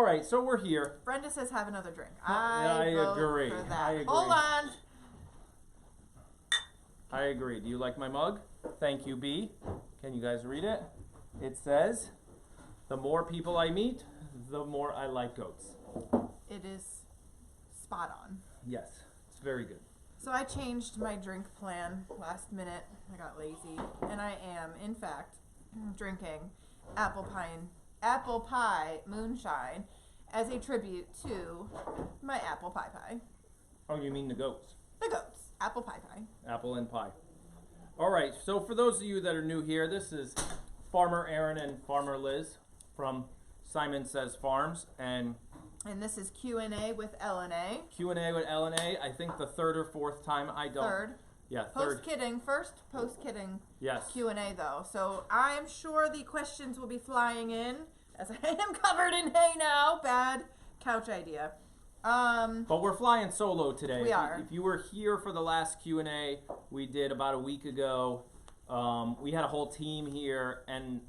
right, so we're here. Brenda says have another drink. I vote agree. For that. I agree. Hold on. I agree. Do you like my mug? Thank you, B. Can you guys read it? It says, the more people I meet, the more I like goats. It is spot on. Yes, it's very good. So I changed my drink plan last minute. I got lazy, and I am, in fact, drinking apple pie moonshine as a tribute to my apple pie. Oh, you mean the goats? The goats. Apple pie. Apple and pie. All right, so for those of you that are new here, this is Farmer Aaron and Farmer Liz from Syman Says Farms, and this is Q&A with L&A. Q&A with L&A. I think the third or fourth time I don't. Third. Yeah, third. Post-kidding. First post-kidding yes. Q&A, though. So I'm sure the questions will be flying in, as I am covered in hay now. Bad couch idea. But we're flying solo today. We are. If you were here for the last Q&A we did about a week ago, we had a whole team here, and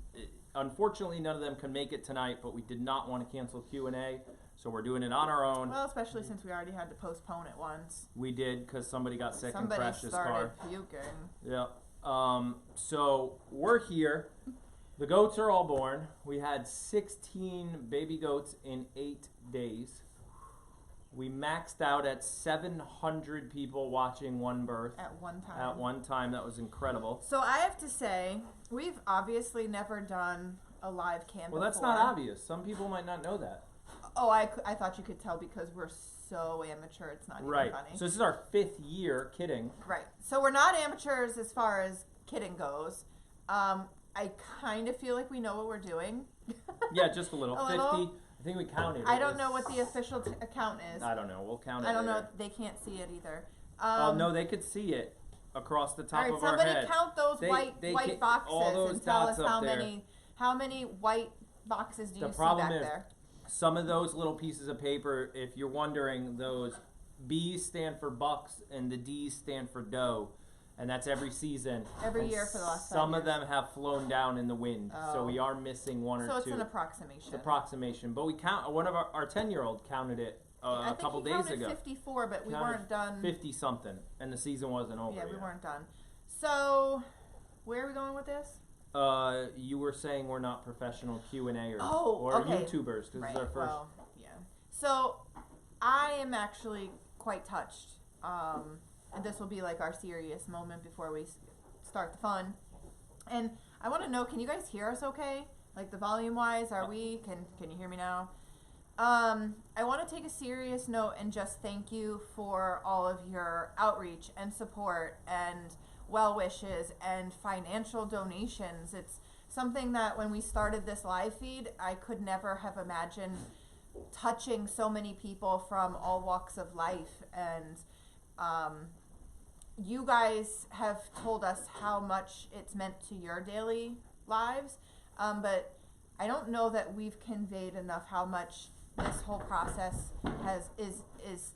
unfortunately none of them can make it tonight, but we did not want to cancel Q&A, so we're doing it on our own. Well, especially since we already had to postpone it once. We did, because somebody got sick and crashed his car. Somebody started puking. Yeah. So we're here. The goats are all born. We had 16 baby goats in 8 days. We maxed out at 700 people watching one birth. At one time. At one time. That was incredible. So I have to say, we've obviously never done a live cam Well, that's before. not obvious. Some people might not know that. Oh, I thought you could tell because we're so amateur. It's not even funny. So this is our 5th year kidding. Right. So we're not amateurs as far as kidding goes. I kind of feel like we know what we're doing. Yeah, just a little. A 50. little? I think we counted. I don't know what the official account is. I don't know. We'll count it I don't later. know. They can't see it either. Oh, no, they could see it across the top of our somebody head. count those white boxes all those and tell us dots up how many white boxes do you see problem back is, there? Some of those little pieces of paper, if you're wondering, those B's stand for bucks and the D's stand for doe. And that's every season. Every year for the last 5 years. Some of them have flown down in the wind, so we are missing one or two. So it's an approximation. It's approximation, but we count. One of our 10-year-old counted it a couple days ago. I think he counted 54, but we weren't done. 50 something, and the season wasn't over. Yeah, we yet. weren't done. So, where are we going with this? You were saying we're not professional Q&Ers or okay. YouTubers because it's our first. Well, yeah. So, I am actually quite touched. And this will be like our serious moment before we start the fun. And I want to know, can you guys hear us okay? Like the volume wise, can you hear me now? I want to take a serious note and just thank you for all of your outreach and support and well wishes and financial donations. It's something that when we started this live feed, I could never have imagined touching so many people from all walks of life. And you guys have told us how much it's meant to your daily lives, but I don't know that we've conveyed enough how much this whole process is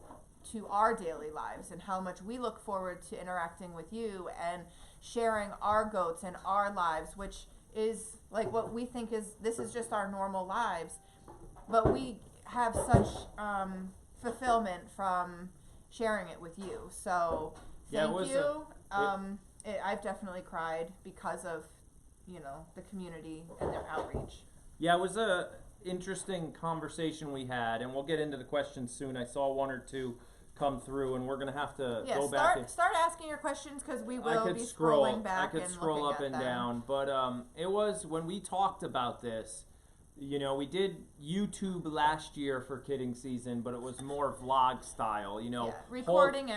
to our daily lives and how much we look forward to interacting with you and sharing our goats and our lives, which is like what we think this is just our normal lives, but we have such fulfillment from sharing it with you. So thank you. I've definitely cried because of, the community and their outreach. Yeah, it was a interesting conversation we had, and we'll get into the questions soon. I saw one or two come through, and we're going to have to go back. Start asking your questions because we will be scrolling back. I could scroll up and down, but it was when we talked about this. We did YouTube last year for kidding season, but it was more vlog style, recording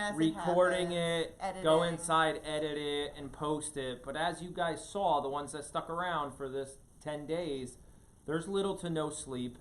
it, go inside, edit it, and post it. But as you guys saw, the ones that stuck around for this 10 days, there's little to no sleep.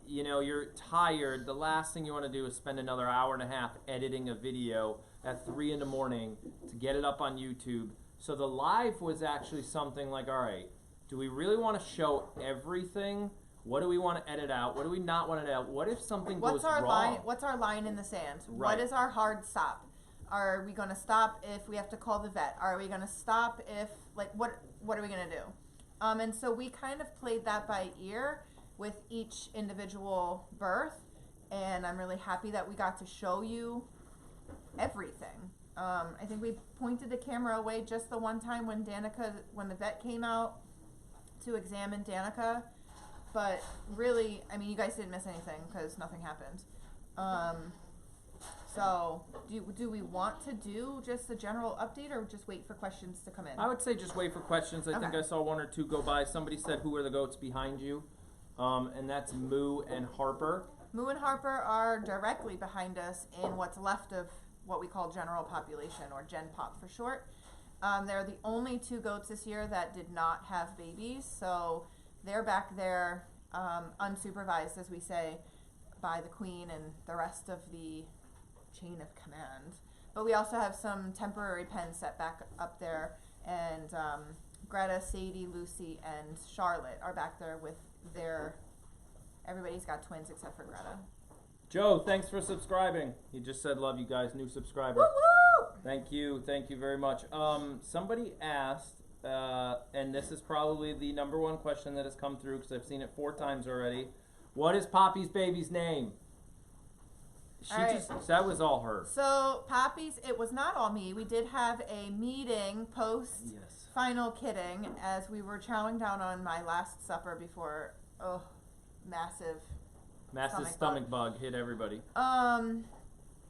You're tired. The last thing you want to do is spend another hour and a half editing a video at 3 in the morning to get it up on YouTube. So the live was actually something like, all right, do we really want to show everything? What do we want to edit out? What do we not want to edit out? What if something goes wrong? What's our line in the sand? Right. What is our hard stop? Are we going to stop if we have to call the vet? Are we going to stop if, what are we going to do? And so we kind of played that by ear with each individual birth, and I'm really happy that we got to show you everything. I think we pointed the camera away just the one time when the vet came out to examine Danica, but really, I mean, you guys didn't miss anything because nothing happened. So, do we want to do just a general update or just wait for questions to come in? I would say just wait for questions. I think I saw one or two go by. Somebody said, who are the goats behind you? And that's Moo and Harper. Moo and Harper are directly behind us in what's left of what we call general population, or Gen Pop for short. They're the only 2 goats this year that did not have babies, so they're back there unsupervised, as we say, by the queen and the rest of the chain of command. But we also have some temporary pens set back up there, and Greta, Sadie, Lucy, and Charlotte are back there with everybody's got twins except for Greta. Joe, thanks for subscribing. He just said love you guys, new subscriber. Woo-woo! Thank you very much. Somebody asked, and this is probably the number one question that has come through because I've seen it 4 times already. What is Poppy's baby's name? That was all her. So Poppy's, it was not all me. We did have a meeting post final kidding as we were chowing down on my last supper before massive stomach bug hit everybody.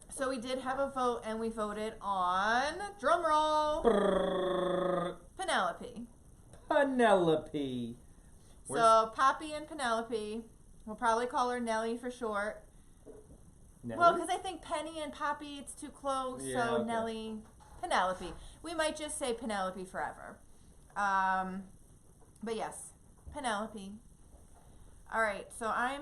So we did have a vote, and we voted on, drum roll, Penelope. So Poppy and Penelope, we'll probably call her Nellie for short. Nellie? Well, because I think Penny and Poppy, it's too close, yeah, so okay. Nellie, Penelope. We might just say Penelope forever. But yes, Penelope. All right, so I'm...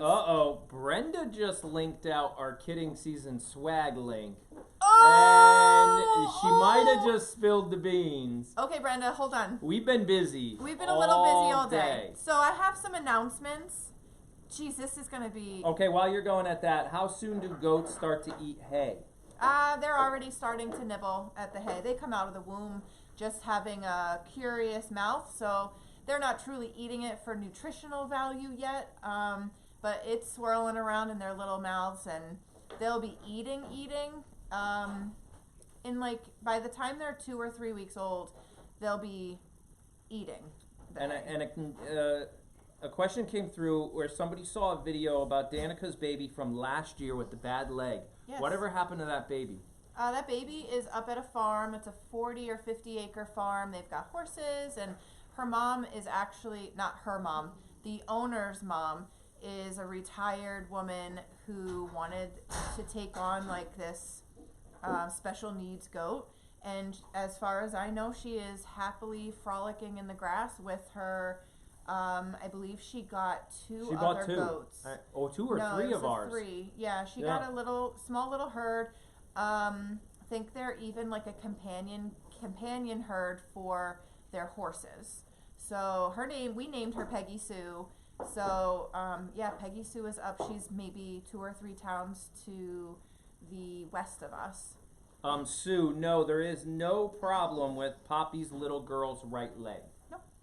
Brenda just linked out our Kidding Season swag link. Oh! And she might have just spilled the beans. Okay, Brenda, hold on. We've been busy. We've been a little busy all day. So I have some announcements. Jeez, this is going to be... Okay, while you're going at that, how soon do goats start to eat hay? They're already starting to nibble at the hay. They come out of the womb just having a curious mouth, so they're not truly eating it for nutritional value yet, but it's swirling around in their little mouths, and they'll be eating. By the time they're 2 or 3 weeks old, they'll be eating. A question came through where somebody saw a video about Danica's baby from last year with the bad leg. Yes. Whatever happened to that baby? That baby is up at a farm. It's a 40 or 50 acre farm. They've got horses, and her mom is actually, not her mom, the owner's mom is a retired woman who wanted to take on like this special needs goat. And as far as I know, she is happily frolicking in the grass with her, I believe she got two other goats. 2 or 3 of ours. 3. Yeah, she got a small little herd. I think they're even like a companion herd for their horses. So we named her Peggy Sue. So Peggy Sue is up. She's maybe 2 or 3 towns to the west of us. Sue, no, there is no problem with Poppy's little girl's right leg.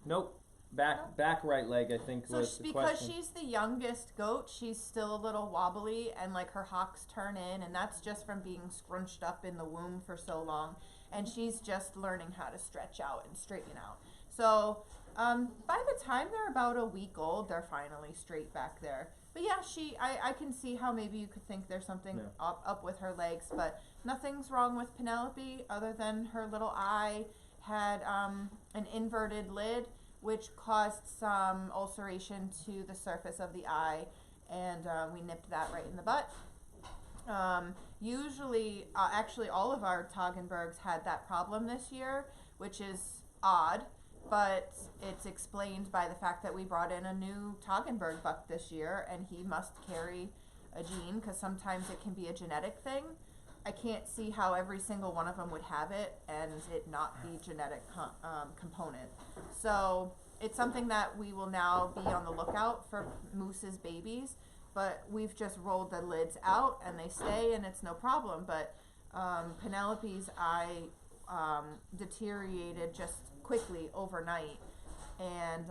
Nope. Back right leg, I think, was the question. Because she's the youngest goat, she's still a little wobbly, and like her hocks turn in, and that's just from being scrunched up in the womb for so long. And she's just learning how to stretch out and straighten out. So by the time they're about a week old, they're finally straight back there. But yeah, I can see how maybe you could think there's something up with her legs, but nothing's wrong with Penelope other than her little eye had an inverted lid, which caused some ulceration to the surface of the eye, and we nipped that right in the butt. Usually, actually all of our Toggenburgs had that problem this year, which is odd, but it's explained by the fact that we brought in a new Toggenburg buck this year, and he must carry a gene, because sometimes it can be a genetic thing. I can't see how every single one of them would have it and it not be genetic component. So it's something that we will now be on the lookout for Moose's babies, but we've just rolled the lids out and they stay and it's no problem. But Penelope's eye deteriorated just quickly overnight, and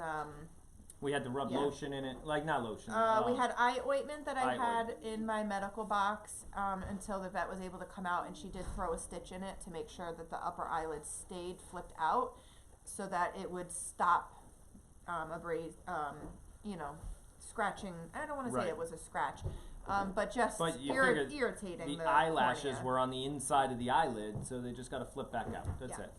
We had to rub Yeah. lotion in it, like not lotion. We had eye ointment that I eye had in my medical box until the vet was able to come out, and she did throw a stitch in it to make sure that the upper eyelid stayed flipped out, so that it would stop scratching. I don't want to say Right. it was a scratch, but just But you figured irritating the eyelashes cornea. were on the inside of the eyelid, so they just got to flip back out. That's Yeah. it.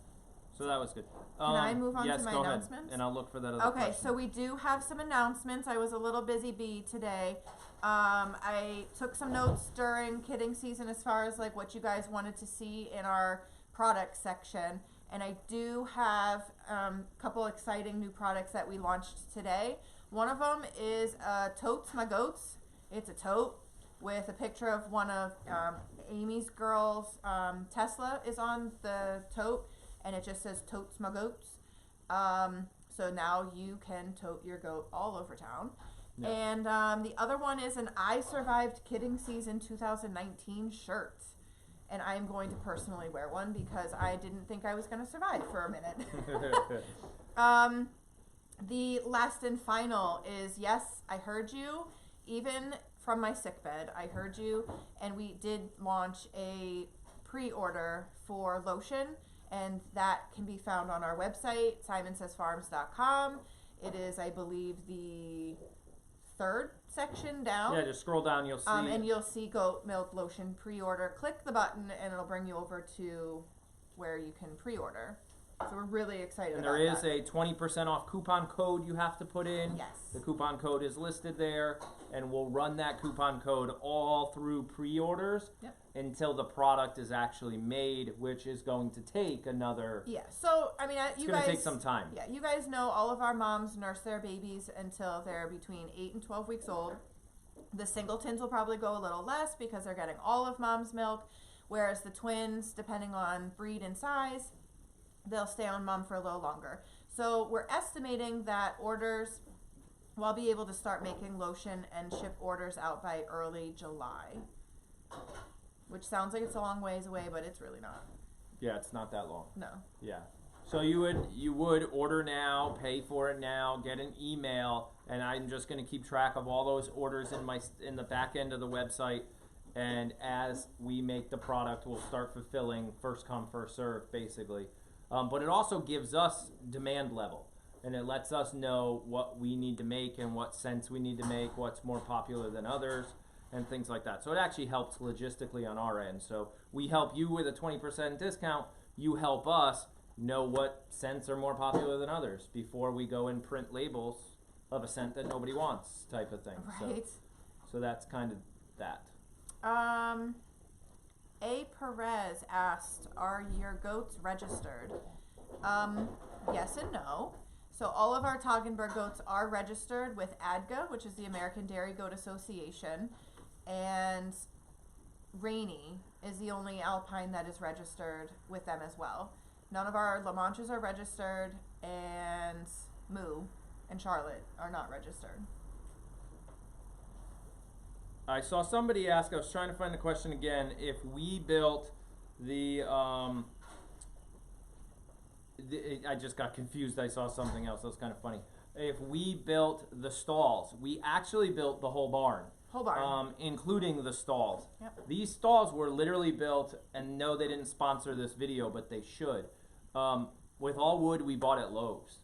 So that was good. Can I move on to yes, my go ahead, announcements? and I'll look for that other Okay, question. so we do have some announcements. I was a little busy bee today. I took some notes during kidding season as far as like what you guys wanted to see in our product section. And I do have a couple exciting new products that we launched today. One of them is Totes My Goats. It's a tote with a picture of one of Amy's girls. Tesla is on the tote, and it just says Totes My Goats. So now you can tote your goat all over town. Yeah. And the other one is an I Survived Kidding Season 2019 shirt. And I'm going to personally wear one because I didn't think I was going to survive for a minute. The last and final is, yes, I heard you. Even from my sickbed, I heard you. And we did launch a pre-order for lotion. And that can be found on our website, SymanSaysFarms.com. It is, I believe, the third section down. Yeah, just scroll down, you'll see. And you'll see goat milk lotion pre-order. Click the button, and it'll bring you over to where you can pre-order. So we're really excited and about there is that. a 20% off coupon code you have to put in. Yes. The coupon code is listed there, and we'll run that coupon code all through pre-orders Yep. until the product is actually made, which is going to take another. Yeah. So I mean, It's you going guys to take some time. Yeah, you guys know all of our moms nurse their babies until they're between 8 and 12 weeks old. The singletons will probably go a little less because they're getting all of mom's milk, whereas the twins, depending on breed and size, they'll stay on mom for a little longer. So we're estimating that orders, we'll be able to start making lotion and ship orders out by early July, which sounds like it's a long ways away, but it's really not. Yeah, it's not that long. No. Yeah. So you would order now, pay for it now, get an email, and I'm just going to keep track of all those orders in the back end of the website. And as we make the product, we'll start fulfilling first come, first serve, basically. But it also gives us demand level, and it lets us know what we need to make and what scents we need to make, what's more popular than others, and things like that. So it actually helps logistically on our end. So we help you with a 20% discount. You help us know what scents are more popular than others before we go and print labels of a scent that nobody wants, type of thing. Right. So that's kind of that. A. Perez asked, are your goats registered? Yes and no. So all of our Toggenburg goats are registered with ADGA, which is the American Dairy Goat Association, and Rainy is the only Alpine that is registered with them as well. None of our La Manchas are registered, and Moo and Charlotte are not registered. I saw somebody ask, I was trying to find the question again, if we built I just got confused, I saw something else, that was kind of funny. If we built the stalls, we actually built the whole barn. Whole barn. Including the stalls. Yep. These stalls were literally built, and no, they didn't sponsor this video, but they should. With all wood we bought at Lowe's.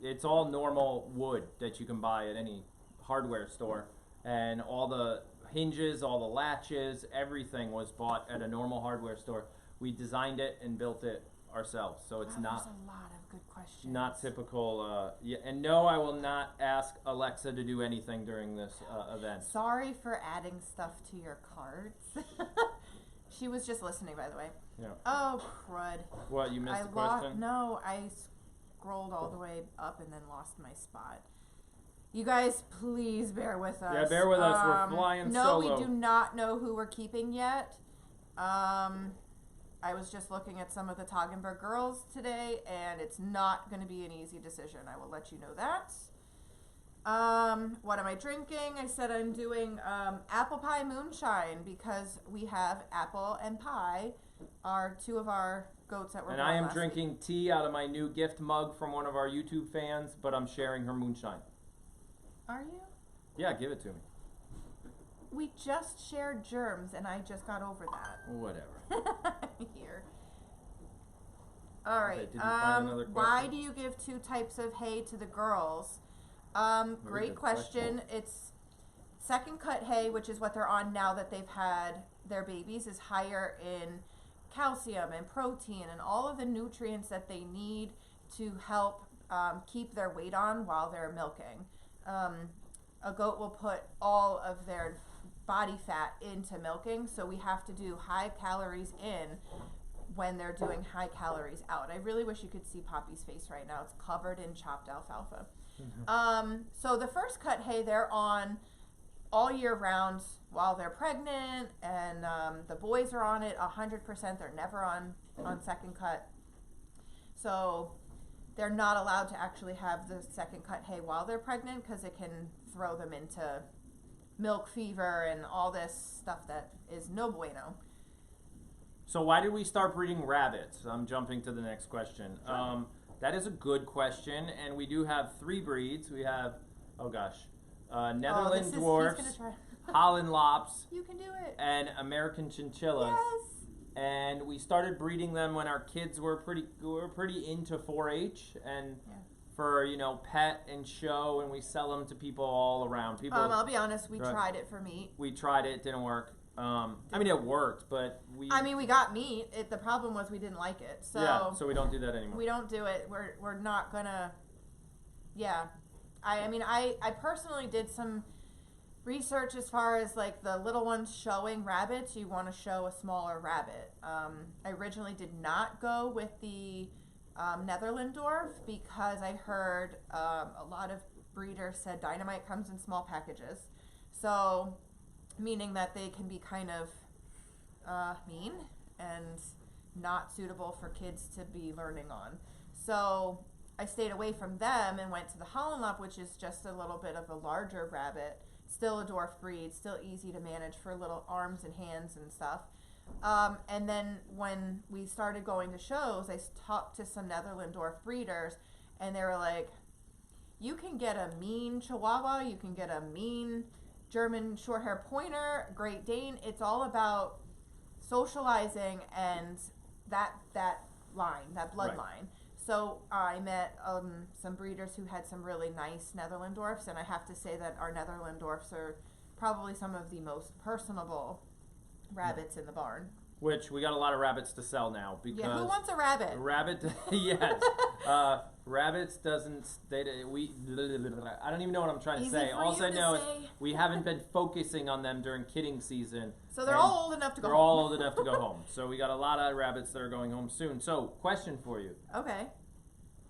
It's all normal wood that you can buy at any hardware store. And all the hinges, all the latches, everything was bought at a normal hardware store. We designed it and built it ourselves, so it's There's not a lot of good questions. not typical. Yeah, and no, I will not ask Alexa to do anything during this event. Sorry for adding stuff to your cards. She was just listening, by the way. Yeah. Oh, crud. What, you missed the question? No, I scrolled all the way up and then lost my spot. You guys, please bear with us. Yeah, bear with us. We're flying no, solo. we do not know who we're keeping yet. I was just looking at some of the Toggenburg girls today, and it's not going to be an easy decision. I will let you know that. What am I drinking? I said I'm doing apple pie moonshine because we have apple and pie are two of our goats that were And born I am last drinking week. tea out of my new gift mug from one of our YouTube fans, but I'm sharing her moonshine. Are you? Yeah, give it to me. We just shared germs and I just got over that. Whatever. Here. All right. Okay, did you find another Why question? do you give two types of hay to the girls? Very Great good question. It's second cut hay, which is what they're on now that they've had their babies, is higher in calcium and protein and all of the nutrients that they need to help keep their weight on while they're milking. A goat will put all of their body fat into milking, so we have to do high calories in when they're doing high calories out. I really wish you could see Poppy's face right now. It's covered in chopped alfalfa. So the first cut hay they're on all year round while they're pregnant, and the boys are on it 100%. They're never on second cut. So they're not allowed to actually have the second cut hay while they're pregnant because it can throw them into milk fever and all this stuff that is no bueno. So why did we start breeding rabbits? I'm jumping to the next question. That is a good question, and we do have 3 breeds. We have, Netherland Dwarfs, He's gonna try. Holland Lops, You can do it. and American Chinchillas. Yes. And we started breeding them when our kids were pretty into 4-H and Yeah. for pet and show, and we sell them to people all around. People, I'll be honest. We Right. tried it for meat. we tried it, didn't work. I mean, it worked, but we we got meat. The problem was we didn't like it. So so we don't do that anymore. we don't do it. We're not gonna. Yeah, I personally did some research as far as like the little ones showing rabbits. You want to show a smaller rabbit. I originally did not go with the Netherland Dwarf because I heard a lot of breeders said dynamite comes in small packages, so meaning that they can be kind of mean and not suitable for kids to be learning on. So I stayed away from them and went to the Holland Lop, which is just a little bit of a larger rabbit, still a dwarf breed, still easy to manage for little arms and hands and stuff. And then when we started going to shows, I talked to some Netherland Dwarf breeders, and they were like, you can get a mean Chihuahua, you can get a mean German Shorthair Pointer, Great Dane. It's all about socializing and that line, that bloodline. Right. So I met some breeders who had some really nice Netherland Dwarfs, and I have to say that our Netherland Dwarfs are probably some of the most personable rabbits in the barn. Which we got a lot of rabbits to sell now because Yeah, who wants a rabbit? rabbit yes rabbits doesn't we I don't even know what I'm trying to Easy say. for All you I to know is say. we haven't been focusing on them during kidding season. So they're and all old enough to go they're home. all old enough to go home. So we got a lot of rabbits that are going home soon. So question for you. Okay.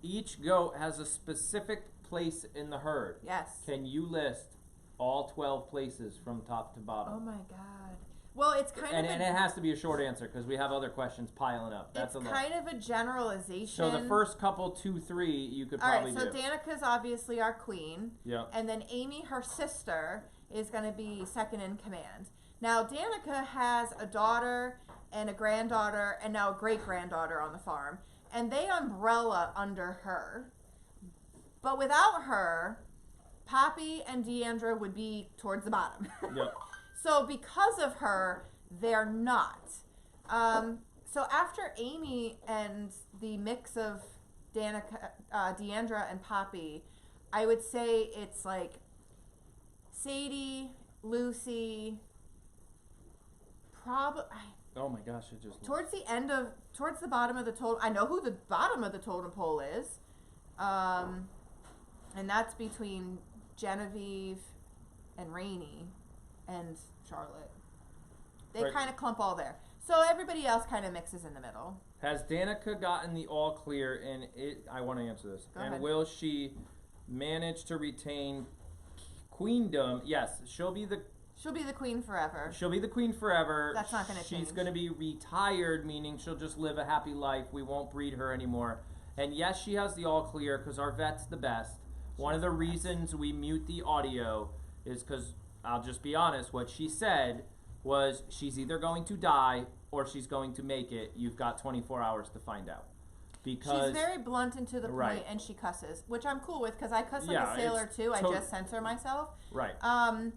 Each goat has a specific place in the herd. Yes. Can you list all 12 places from top to bottom? Oh my God. Well, it's kind and, of and it has to be a short answer because we have other questions piling up. That's it's a lot. kind of a generalization. So the first couple, 2, 3, you could All probably right, so do. Danica's obviously our queen. Yeah. And then Amy, her sister, is going to be second in command. Now, Danica has a daughter and a granddaughter and now a great-granddaughter on the farm. And they umbrella under her. But without her, Poppy and Deandra would be towards the bottom. Yep. So because of her, they're not. So after Amy and the mix of Deandra and Poppy, I would say it's like Sadie, Lucy, Oh my gosh, it just towards the bottom of the totem. I know who the bottom of the totem pole is, and that's between Genevieve and Rainey and Charlotte. They Right. kind of clump all there. So everybody else kind of mixes in the middle. Has Danica gotten the all clear in it? I want to answer this. Go and ahead. will she manage to retain queendom? Yes, she'll be the queen forever. queen forever. That's not gonna She's change. going to be retired, meaning she'll just live a happy life. We won't breed her anymore. And yes, she has the all clear because our vet's the best. One of the reasons we mute the audio is because, I'll just be honest, what she said was she's either going to die or she's going to make it. You've got 24 hours to find out. Because she's very blunt and to the right. point, and she cusses, which I'm cool with because I cuss like Yeah, a sailor too. I to- just censor myself. Right.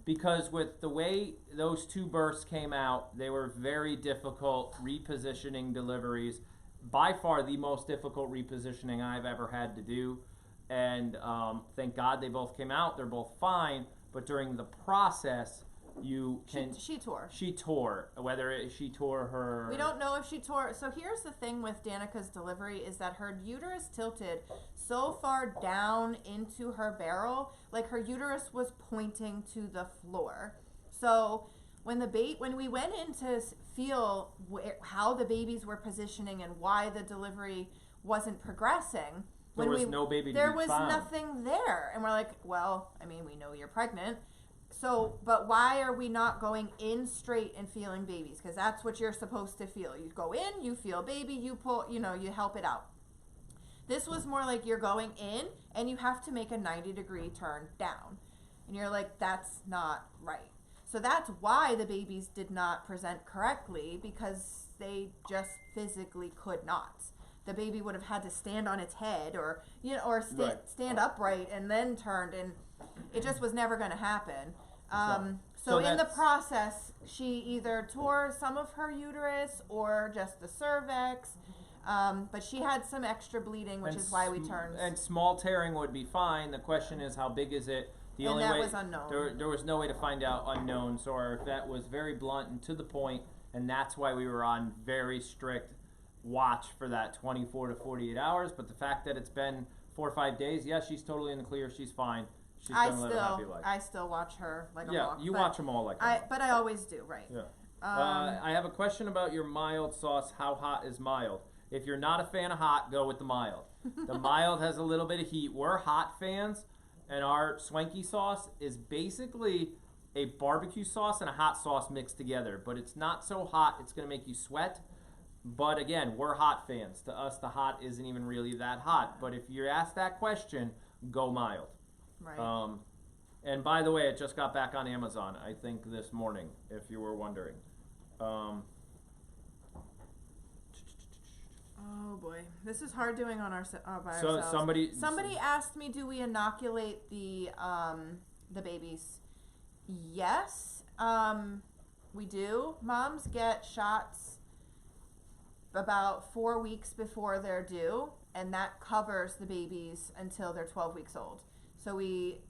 Because with the way those two births came out, they were very difficult repositioning deliveries. By far the most difficult repositioning I've ever had to do. And thank God they both came out. They're both fine. But during the process, you can... She tore. She tore. She tore her... We don't know if she tore. So here's the thing with Danica's delivery is that her uterus tilted so far down into her barrel, like her uterus was pointing to the floor. So when we went in to feel how the babies were positioning and why the delivery wasn't progressing, there was no baby to be found. There was nothing there. And we're like, well, I mean, we know you're pregnant. So, but why are we not going in straight and feeling babies? Because that's what you're supposed to feel. You go in, you feel baby, you pull, you help it out. This was more like you're going in and you have to make a 90-degree turn down. And you're like, that's not right. So that's why the babies did not present correctly, because they just physically could not. The baby would have had to stand on its head or stand upright and then turned, and it just was never going to happen. So in the process, she either tore some of her uterus or just the cervix, but she had some extra bleeding, which is why we turned. And small tearing would be fine. The question is, how big is it? Was unknown. There was no way to find out unknown, so our vet was very blunt and to the point, and that's why we were on very strict watch for that 24 to 48 hours. But the fact that it's been 4 or 5 days, she's totally in the clear. She's fine. She's gonna live a happy life. I still watch her like a hawk. Yeah, you watch them all like that. But I always do, right? Yeah. I have a question about your mild sauce. How hot is mild? If you're not a fan of hot, go with the mild. The mild has a little bit of heat. We're hot fans, and our swanky sauce is basically a barbecue sauce and a hot sauce mixed together. But it's not so hot, it's going to make you sweat. But again, we're hot fans. To us, the hot isn't even really that hot. But if you're asked that question, go mild. Right. And by the way, it just got back on Amazon, I think this morning, if you were wondering. Oh boy, this is hard doing on by ourselves. Somebody asked me, do we inoculate the babies? Yes, we do. Moms get shots about 4 weeks before they're due, and that covers the babies until they're 12 weeks old. So we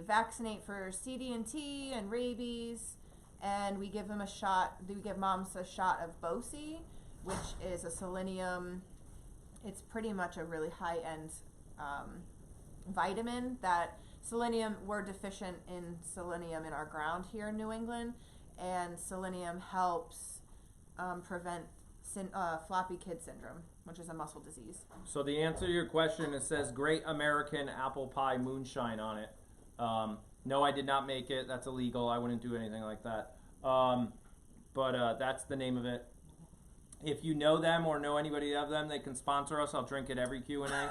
vaccinate for CD&T and rabies, and we give them a shot. We give moms a shot of Bosi, which is a selenium. It's pretty much a really high-end vitamin. That selenium, we're deficient in selenium in our ground here in New England, and selenium helps prevent floppy kid syndrome, which is a muscle disease. So the answer to your question, it says Great American Apple Pie Moonshine on it. No, I did not make it. That's illegal. I wouldn't do anything like that. But that's the name of it. If you know them or know anybody of them, they can sponsor us. I'll drink it every Q&A.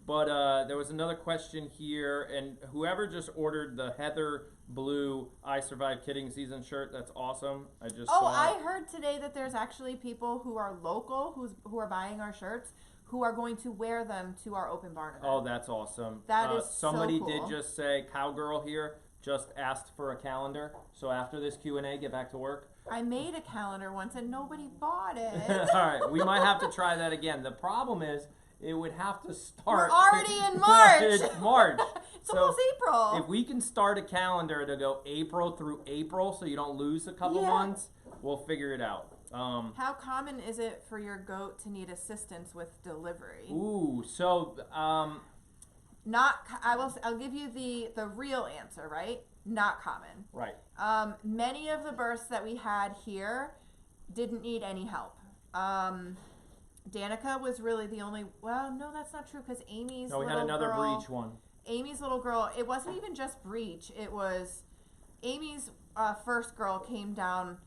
But there was another question here, and whoever just ordered the Heather Blue I Survived Kidding Season shirt, that's awesome. I heard today that there's actually people who are local who are buying our shirts who are going to wear them to our open barn event. Oh, that's awesome. That is somebody so cool. Did just say, Cowgirl here just asked for a calendar. So after this Q&A, get back to work. I made a calendar once and nobody bought it. All right, we might have to try that again. The problem is, it would have to start. We're already in March. It's March. It's almost April. If we can start a calendar to go April through April so you don't lose a couple months, we'll figure it out. How common is it for your goat to need assistance with delivery? Ooh, so I'll give you the real answer, right? Not common. Right. Many of the births that we had here didn't need any help. Danica was really the only. Well, no, that's not true because Amy's. No, we had another breech one. Amy's little girl. It wasn't even just breech. It was Amy's first girl came down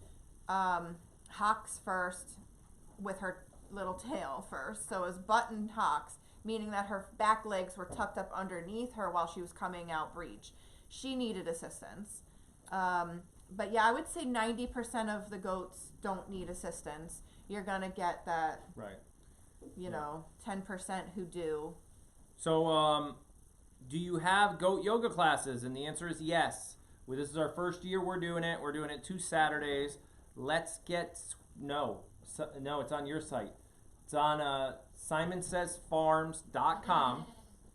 hocks first with her little tail first. So it was button hocks. meaning that her back legs were tucked up underneath her while she was coming out breech. She needed assistance. But yeah, I would say 90% of the goats don't need assistance. You're gonna get that, Right. you know, 10% who do. So, do you have goat yoga classes? And the answer is yes. Well, this is our first year we're doing it. We're doing it 2 Saturdays. Let's get no, it's on your site. It's on SymanSaysFarms.com,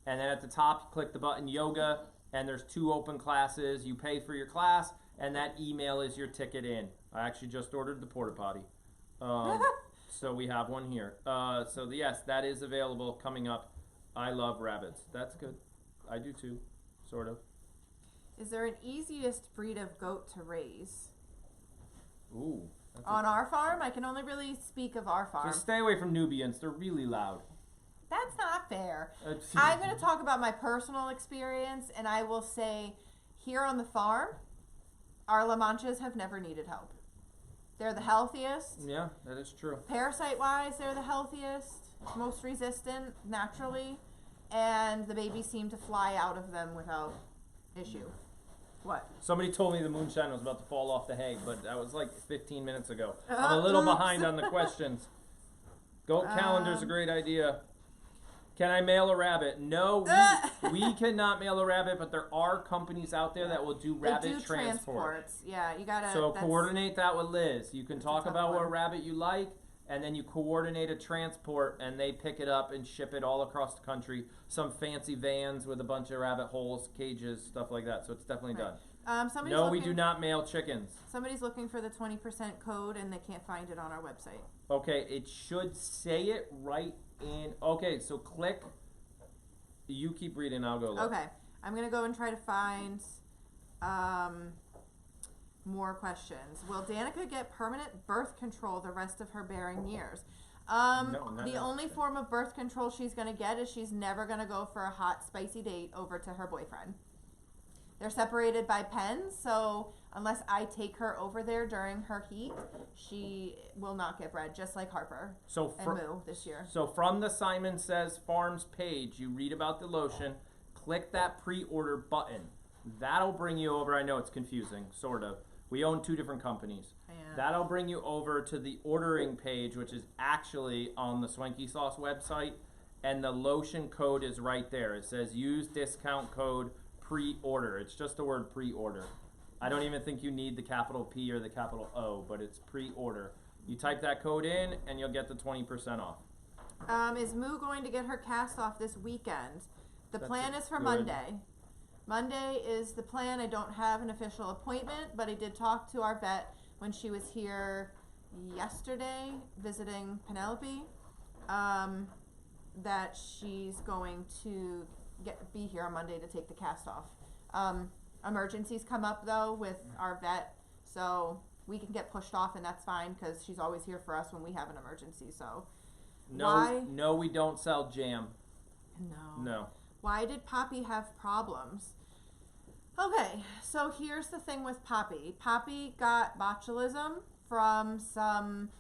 and then at the top you click the button yoga, and there's 2 open classes. You pay for your class, and that email is your ticket in. I actually just ordered the porta potty, so we have one here. So yes, that is available coming up. I love rabbits. That's good. I do too, sort of. Is there an easiest breed of goat to raise? Ooh. On our farm? I can only really speak of our farm. Just stay away from Nubians. They're really loud. That's not fair. I'm going to talk about my personal experience, and I will say here on the farm, our La Manchas have never needed help. They're the healthiest. Yeah, that is true. Parasite-wise, they're the healthiest, most resistant naturally, and the babies seem to fly out of them without issue. What? Somebody told me the moonshine was about to fall off the hay, but that was like 15 minutes ago. I'm a little behind on the questions. Goat calendar's a great idea. Can I mail a rabbit? No, we cannot mail a rabbit, but there are companies out there that will do rabbit transport. Transports. Yeah, you gotta. So coordinate that with Liz. You can talk about what rabbit you like, and then you coordinate a transport, and they pick it up and ship it all across the country. Some fancy vans with a bunch of rabbit holes, cages, stuff like that. So it's definitely done. No, we do not mail chickens. Somebody's looking for the 20% code, and they can't find it on our website. Okay, it should say it right in. Okay, so click. You keep reading. I'll go look. Okay, I'm gonna go and try to find more questions. Will Danica get permanent birth control the rest of her bearing years? No, the only form of birth control she's going to get is she's never going to go for a hot, spicy date over to her boyfriend. They're separated by pens, so unless I take her over there during her heat, she will not get bred, just like Harper and Moo this year. So from the Syman Says Farms page, you read about the lotion, click that pre-order button. That'll bring you over. I know it's confusing, sort of. We own 2 different companies. Yeah. That'll bring you over to the ordering page, which is actually on the Swanky Sauce website, and the lotion code is right there. It says use discount code pre-order. It's just the word pre-order. I don't even think you need the capital P or the capital O, but it's pre-order. You type that code in, and you'll get the 20% off. Is Moo going to get her cast off this weekend? The plan is for Monday. Monday is the plan. I don't have an official appointment, but I did talk to our vet when she was here yesterday visiting Penelope, that she's going to be here on Monday to take the cast off. Emergencies come up, though, with our vet, so we can get pushed off, and that's fine because she's always here for us when we have an emergency. So, No, we don't sell jam. No. Why did Poppy have problems? Okay, so here's the thing with Poppy. Poppy got botulism from some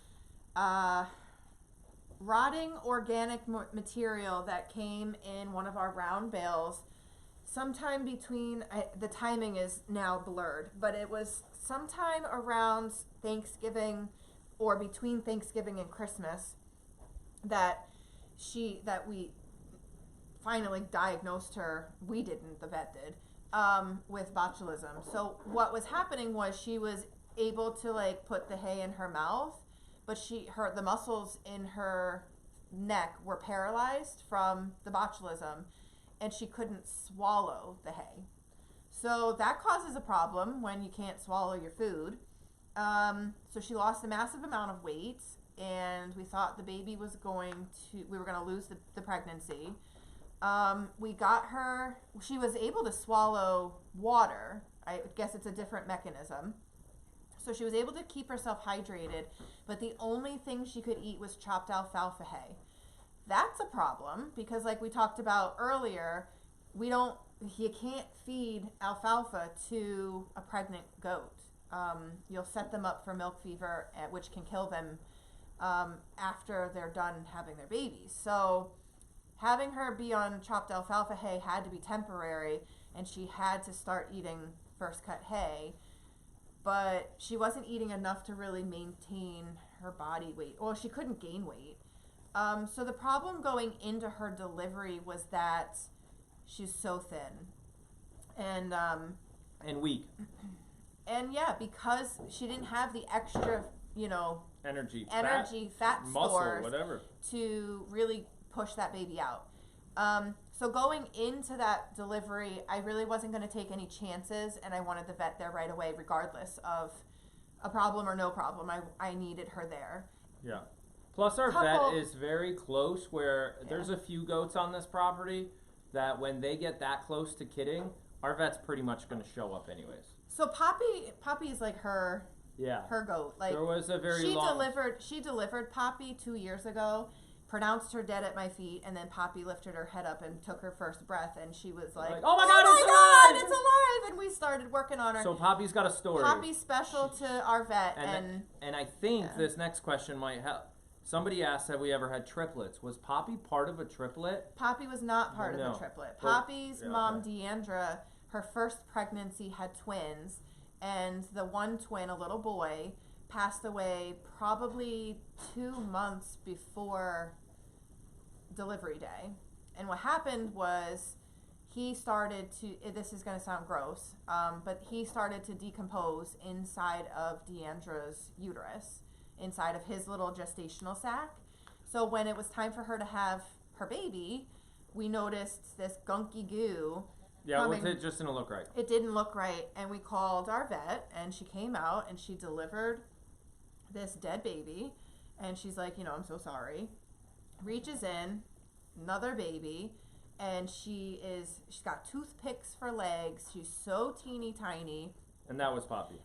rotting organic material that came in one of our round bales sometime between, the timing is now blurred, but it was sometime around Thanksgiving or between Thanksgiving and Christmas that we finally diagnosed her. We didn't, the vet did. With botulism. So what was happening was she was able to like put the hay in her mouth, but the muscles in her neck were paralyzed from the botulism, and she couldn't swallow the hay. So that causes a problem when you can't swallow your food. So she lost a massive amount of weight, and we thought the baby was we were going to lose the pregnancy. We got her, she was able to swallow water. I guess it's a different mechanism. So she was able to keep herself hydrated, but the only thing she could eat was chopped alfalfa hay. That's a problem because like we talked about earlier, you can't feed alfalfa to a pregnant goat. You'll set them up for milk fever, which can kill them after they're done having their babies. So having her be on chopped alfalfa hay had to be temporary, and she had to start eating first cut hay, but she wasn't eating enough to really maintain her body weight. Well, she couldn't gain weight. So the problem going into her delivery was that she's so thin. And weak. And yeah, because she didn't have the extra, Energy, fat muscle, stores whatever, to really push that baby out. So going into that delivery, I really wasn't going to take any chances, and I wanted the vet there right away, regardless of a problem or no problem. I needed her there. Yeah. Plus, our vet is very close, where there's a few goats on this property that when they get that close to kidding, our vet's pretty much going to show up anyways. So Poppy is like her goat. Like, there was a very she delivered Poppy 2 years ago, pronounced her dead at my feet, and then Poppy lifted her head up and took her first breath, and she was like, oh my God, it's alive! And we started working on her. So Poppy's got a story. Poppy's special to our vet, and I think this next question might help. Somebody asked, have we ever had triplets? Was Poppy part of a triplet? Poppy was not part of a triplet. Poppy's mom, Deandra, her first pregnancy had twins, and the one twin, a little boy, passed away probably 2 months before delivery day. And what happened was he started to, this is going to sound gross, but he started to decompose inside of Deandra's uterus, inside of his little gestational sac. So when it was time for her to have her baby, we noticed this gunky goo. Yeah, it just didn't look right. It didn't look right, and we called our vet, and she came out, and she delivered this dead baby, and she's like, I'm so sorry. Reaches in, another baby, and she's got toothpicks for legs. She's so teeny tiny. And that was Poppy.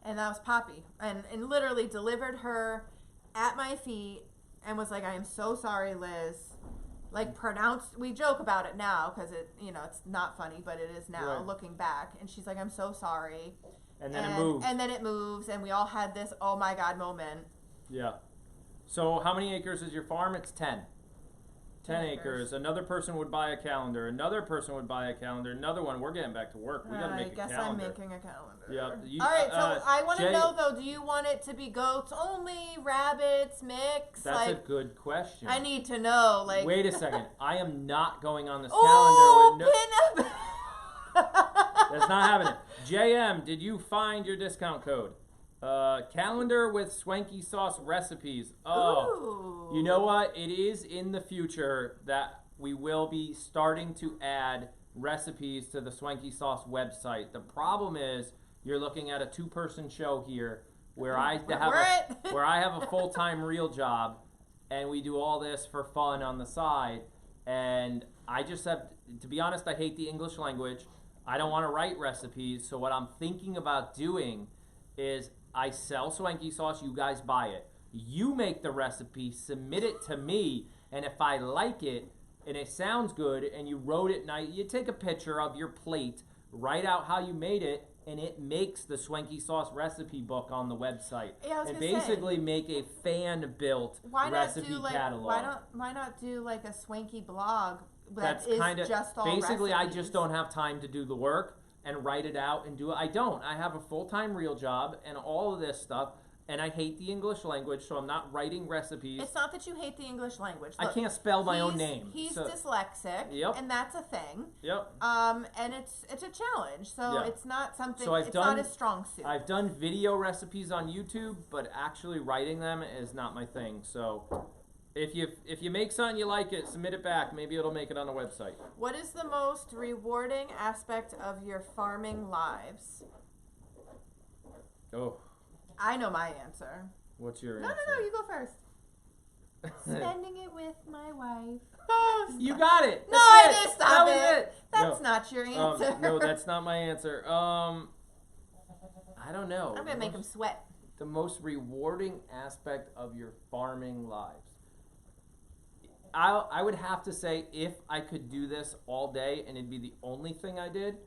And literally delivered her at my feet and was like, I am so sorry, Liz. Like, we joke about it now because it's not funny, but it is now looking back. And she's like, I'm so sorry. And then it moves. And then it moves, and we all had this, oh my God moment. Yeah. So how many acres is your farm? It's 10. 10 acres. Another person would buy a calendar. Another person would buy a calendar. Another one. We're getting back to work. We got to make a calendar. I guess I'm making a calendar. Yeah. All right. So I want to know though. Do you want it to be goats only, rabbits, mixed? That's a good question. I need to know. Like. Wait a second. I am not going on this calendar. With That's not happening. JM, did you find your discount code? Calendar with swanky sauce recipes. Oh, ooh. You know what? It is in the future that we will be starting to add recipes to the swanky sauce website. The problem is you're looking at a 2-person show here where I have a full-time real job, and we do all this for fun on the side. And I just have, to be honest, I hate the English language. I don't want to write recipes. So what I'm thinking about doing is I sell swanky sauce, you guys buy it. You make the recipe, submit it to me, and if I like it and it sounds good and you wrote it nice, you take a picture of your plate, write out how you made it, and it makes the swanky sauce recipe book on the website. Yeah, and basically make a fan-built recipe catalog. Why not do like a swanky blog That's just all basically recipes? I just don't have time to do the work and write it out and do it. I don't. I have a full-time real job and all of this stuff, and I hate the English language, so I'm not writing recipes. It's not that you hate the English language. Look, I can't spell my own name. He's dyslexic, and that's a thing. Yep. And it's a challenge, so it's not something. So it's not a strong suit. I've done video recipes on YouTube, but actually writing them is not my thing. So if you make something you like it, submit it back. Maybe it'll make it on the website. What is the most rewarding aspect of your farming lives? Oh. I know my answer. What's your answer? No, you go first. Spending it with my wife. You got it. No, I didn't. Stop it. That's not your answer. No, that's not my answer. I don't know. I'm going to make him sweat. The most rewarding aspect of your farming lives. I would have to say, if I could do this all day and it'd be the only thing I did,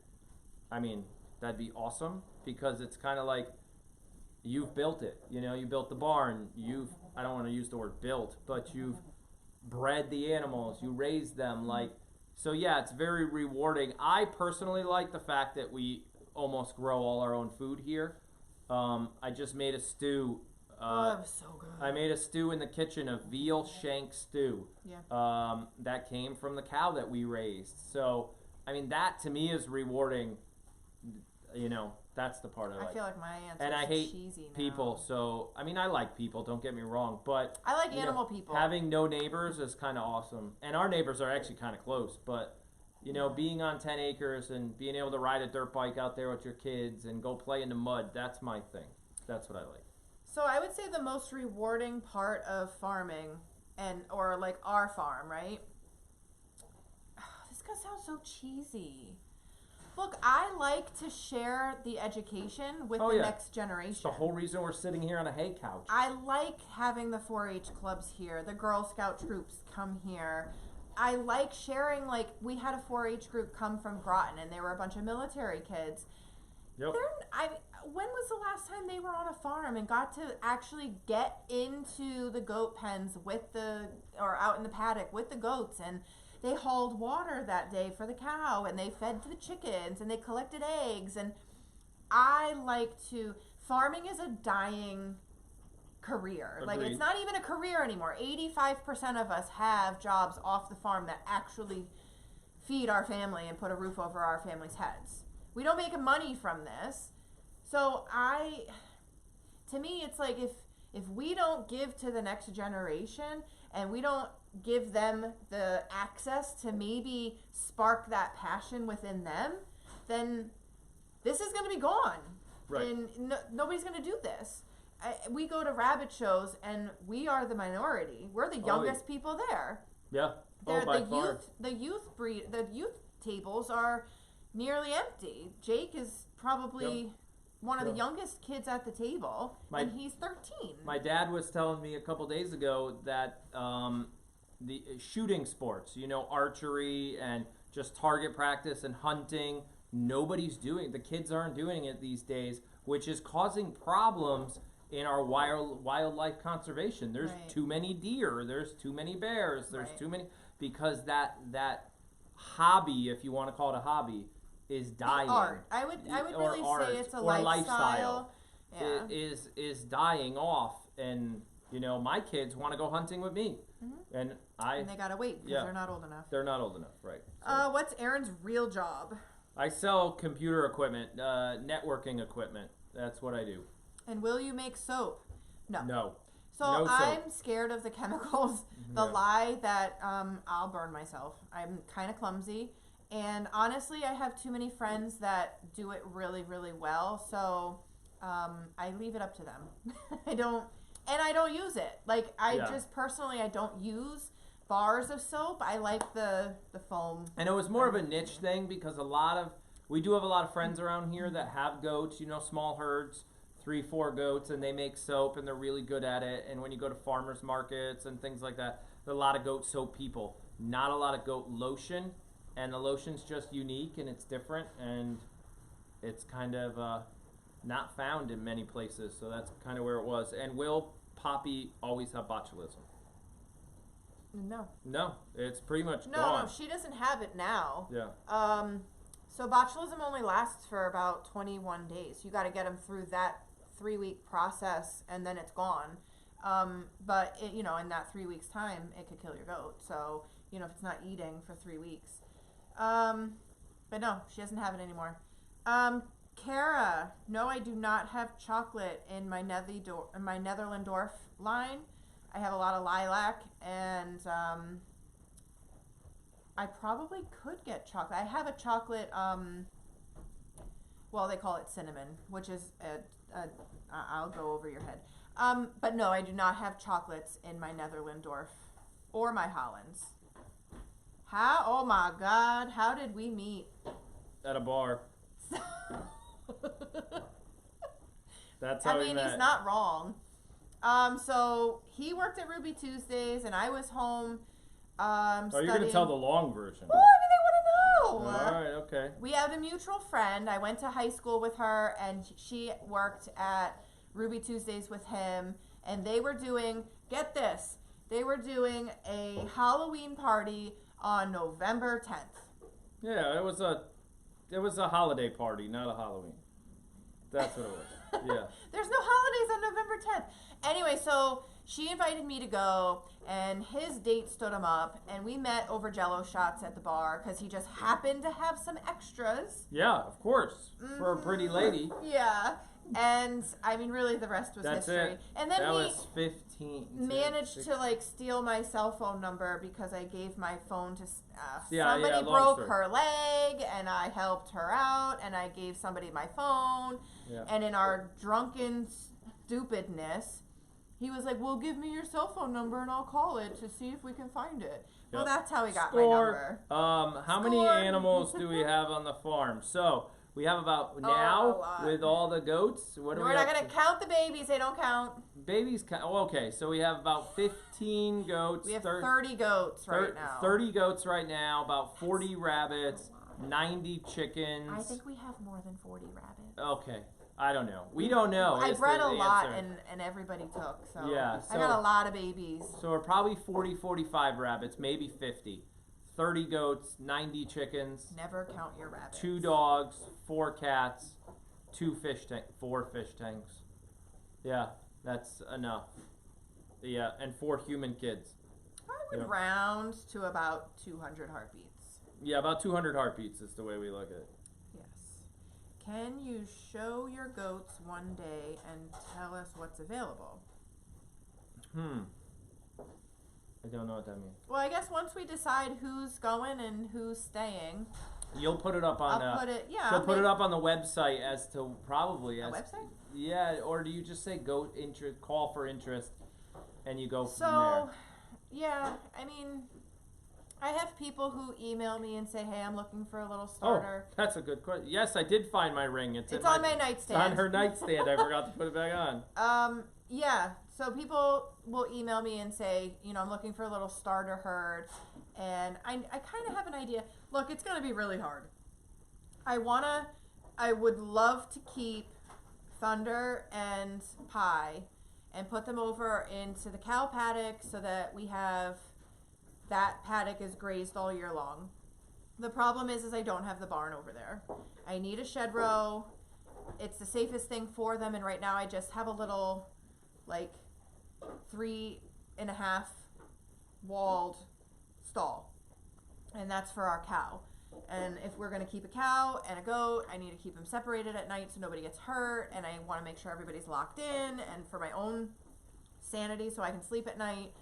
I mean, that'd be awesome, because it's kind of like you've built it. You know, you built the barn. I don't want to use the word built, but you've bred the animals, you raised them, like, so yeah, it's very rewarding. I personally like the fact that we almost grow all our own food here. I just made a stew. That was so good. I made a stew in the kitchen, a veal shank stew. Yeah. That came from the cow that we raised. So, I mean, that to me is rewarding. You know, that's the part I like. I feel like my answer and is I hate cheesy now. people, so I mean, I like people. Don't get me wrong, but I like animal people. Having no neighbors is kind of awesome, and our neighbors are actually kind of close. But you know, being on 10 acres and being able to ride a dirt bike out there with your kids and go play in the mud—that's my thing. That's what I like. So I would say the most rewarding part of farming, or like our farm, right? This gonna sound so cheesy. Look, I like to share the education with the next generation. It's the whole reason we're sitting here on a hay couch. I like having the 4-H clubs here. The Girl Scout troops come here. I like sharing, like, we had a 4-H group come from Groton, and they were a bunch of military kids. Yep. When was the last time they were on a farm and got to actually get into the goat pens or out in the paddock with the goats, and they hauled water that day for the cow, and they fed the chickens, and they collected eggs. And I like farming is a dying career. Agreed. Like, it's not even a career anymore. 85% of us have jobs off the farm that actually feed our family and put a roof over our family's heads. We don't make money from this. So to me, it's like if we don't give to the next generation and we don't give them the access to maybe spark that passion within them, then this is going to be gone. Right. And nobody's going to do this. We go to rabbit shows and we are the minority. We're the youngest people there. Yeah. By far. The youth tables are nearly empty. Jake is probably one of the youngest kids at the table, and he's 13. My dad was telling me a couple days ago that the shooting sports, you know, archery and just target practice and hunting, nobody's doing. The kids aren't doing it these days, which is causing problems in our wildlife conservation. There's too many deer. There's too many bears. There's too many, because that hobby, if you want to call it a hobby, is dying. Art. I would really say it's a lifestyle. Yeah. Is dying off, and you know, my kids want to go hunting with me, and they gotta wait because they're not old enough. They're not old enough, right? So. What's Aaron's real job? I sell computer equipment, networking equipment. That's what I do. And will you make soap? No. No. So no I'm soap. Scared of the chemicals. The lie that I'll burn myself. I'm kind of clumsy. And honestly, I have too many friends that do it really, really well. So I leave it up to them. I don't use it. Like, just personally, I don't use bars of soap. I like the foam. And it was more of a niche thing because we do have a lot of friends around here that have goats, you know, small herds, 3-4 goats, and they make soap and they're really good at it. And when you go to farmers markets and things like that, there are a lot of goat soap people, not a lot of goat lotion. And the lotion's just unique and it's different, and it's kind of not found in many places. So that's kind of where it was. And will Poppy always have botulism? No. No, it's pretty much No, gone. no, she doesn't have it now. Yeah. So botulism only lasts for about 21 days. You got to get them through that 3-week process, and then it's gone. But in that 3 weeks time, it could kill your goat. So if it's not eating for 3 weeks. But no, she doesn't have it anymore. Kara, no, I do not have chocolate in my Netherlandorf line. I have a lot of lilac, and I probably could get chocolate. I have a chocolate, well, they call it cinnamon, which is I'll go over your head. But no, I do not have chocolates in my Netherlandorf or my Hollands. Oh my God, how did we meet? At a bar. That's how we met. He's not wrong. So he worked at Ruby Tuesdays, and I was home studying. You're going to tell the long version. Oh, they want to know. All right, okay. We have a mutual friend. I went to high school with her, and she worked at Ruby Tuesdays with him, and they were doing, get this, They were doing a Halloween party on November 10th. Yeah, it was a holiday party, not a Halloween. That's what it was. Yeah. There's no holidays on November 10th. Anyway, so she invited me to go, and his date stood him up, and we met over Jell-O shots at the bar because he just happened to have some extras. Yeah, of course. For a pretty lady. Yeah. And I mean, really, the rest was That's history. it. And then that he was 15. managed to like steal my cell phone number because I gave my phone to Yeah, somebody yeah, long broke story. her leg, and I helped her out, and I gave somebody my phone. Yeah. And in our drunken stupidness, he was like, "Well, give me your cell phone number, and I'll call it to see if we can find it." Well, Yep. that's how he got Score. my number. How many Score. animals do we have on the farm? So we have about a now lot. with all the goats. What do We're we not have? gonna count the babies; they don't count. Babies. Oh, okay, so we have about 15 goats. We have 30 goats right now. 30 goats right now. About 40 rabbits. 90 chickens. I think we have more than 40 rabbits. Okay. I don't know. We don't know. I is bred the a lot, answer. and everybody took. So Yeah, I got a lot of babies. So we're probably 40, 45 rabbits, maybe 50. 30 goats, 90 chickens, Never count your rabbits. 2 dogs, 4 cats, 4 fish tanks. Yeah, that's enough. Yeah, and 4 human kids. I would Yep. round to about 200 heartbeats. Yeah, about 200 heartbeats is the way we look at it. Yes. Can you show your goats one day and tell us what's available? I don't know what that means. Well, I guess once we decide who's going and who's staying, You'll put it up on. I'll put it. Yeah. She'll I'll put it make up on the website as to probably a as. website. Yeah, or do you just say goat interest, call for interest, and you go from So, there? yeah, I mean, I have people who email me and say, "Hey, I'm looking for a little starter." Oh, that's a good question. Yes, I did find my ring. It's on my It's nightstand. on her nightstand. I forgot to put it back on. Yeah. So people will email me and say, I'm looking for a little starter herd, and I kind of have an idea. Look, it's gonna be really hard. I would love to keep Thunder and Pie and put them over into the cow paddock so that we have that paddock is grazed all year long. The problem is I don't have the barn over there. I need a shed row. It's the safest thing for them, and right now I just have a little, 3.5 walled stall, and that's for our cow. And if we're going to keep a cow and a goat, I need to keep them separated at night so nobody gets hurt, and I want to make sure everybody's locked in, and for my own sanity so I can sleep at night.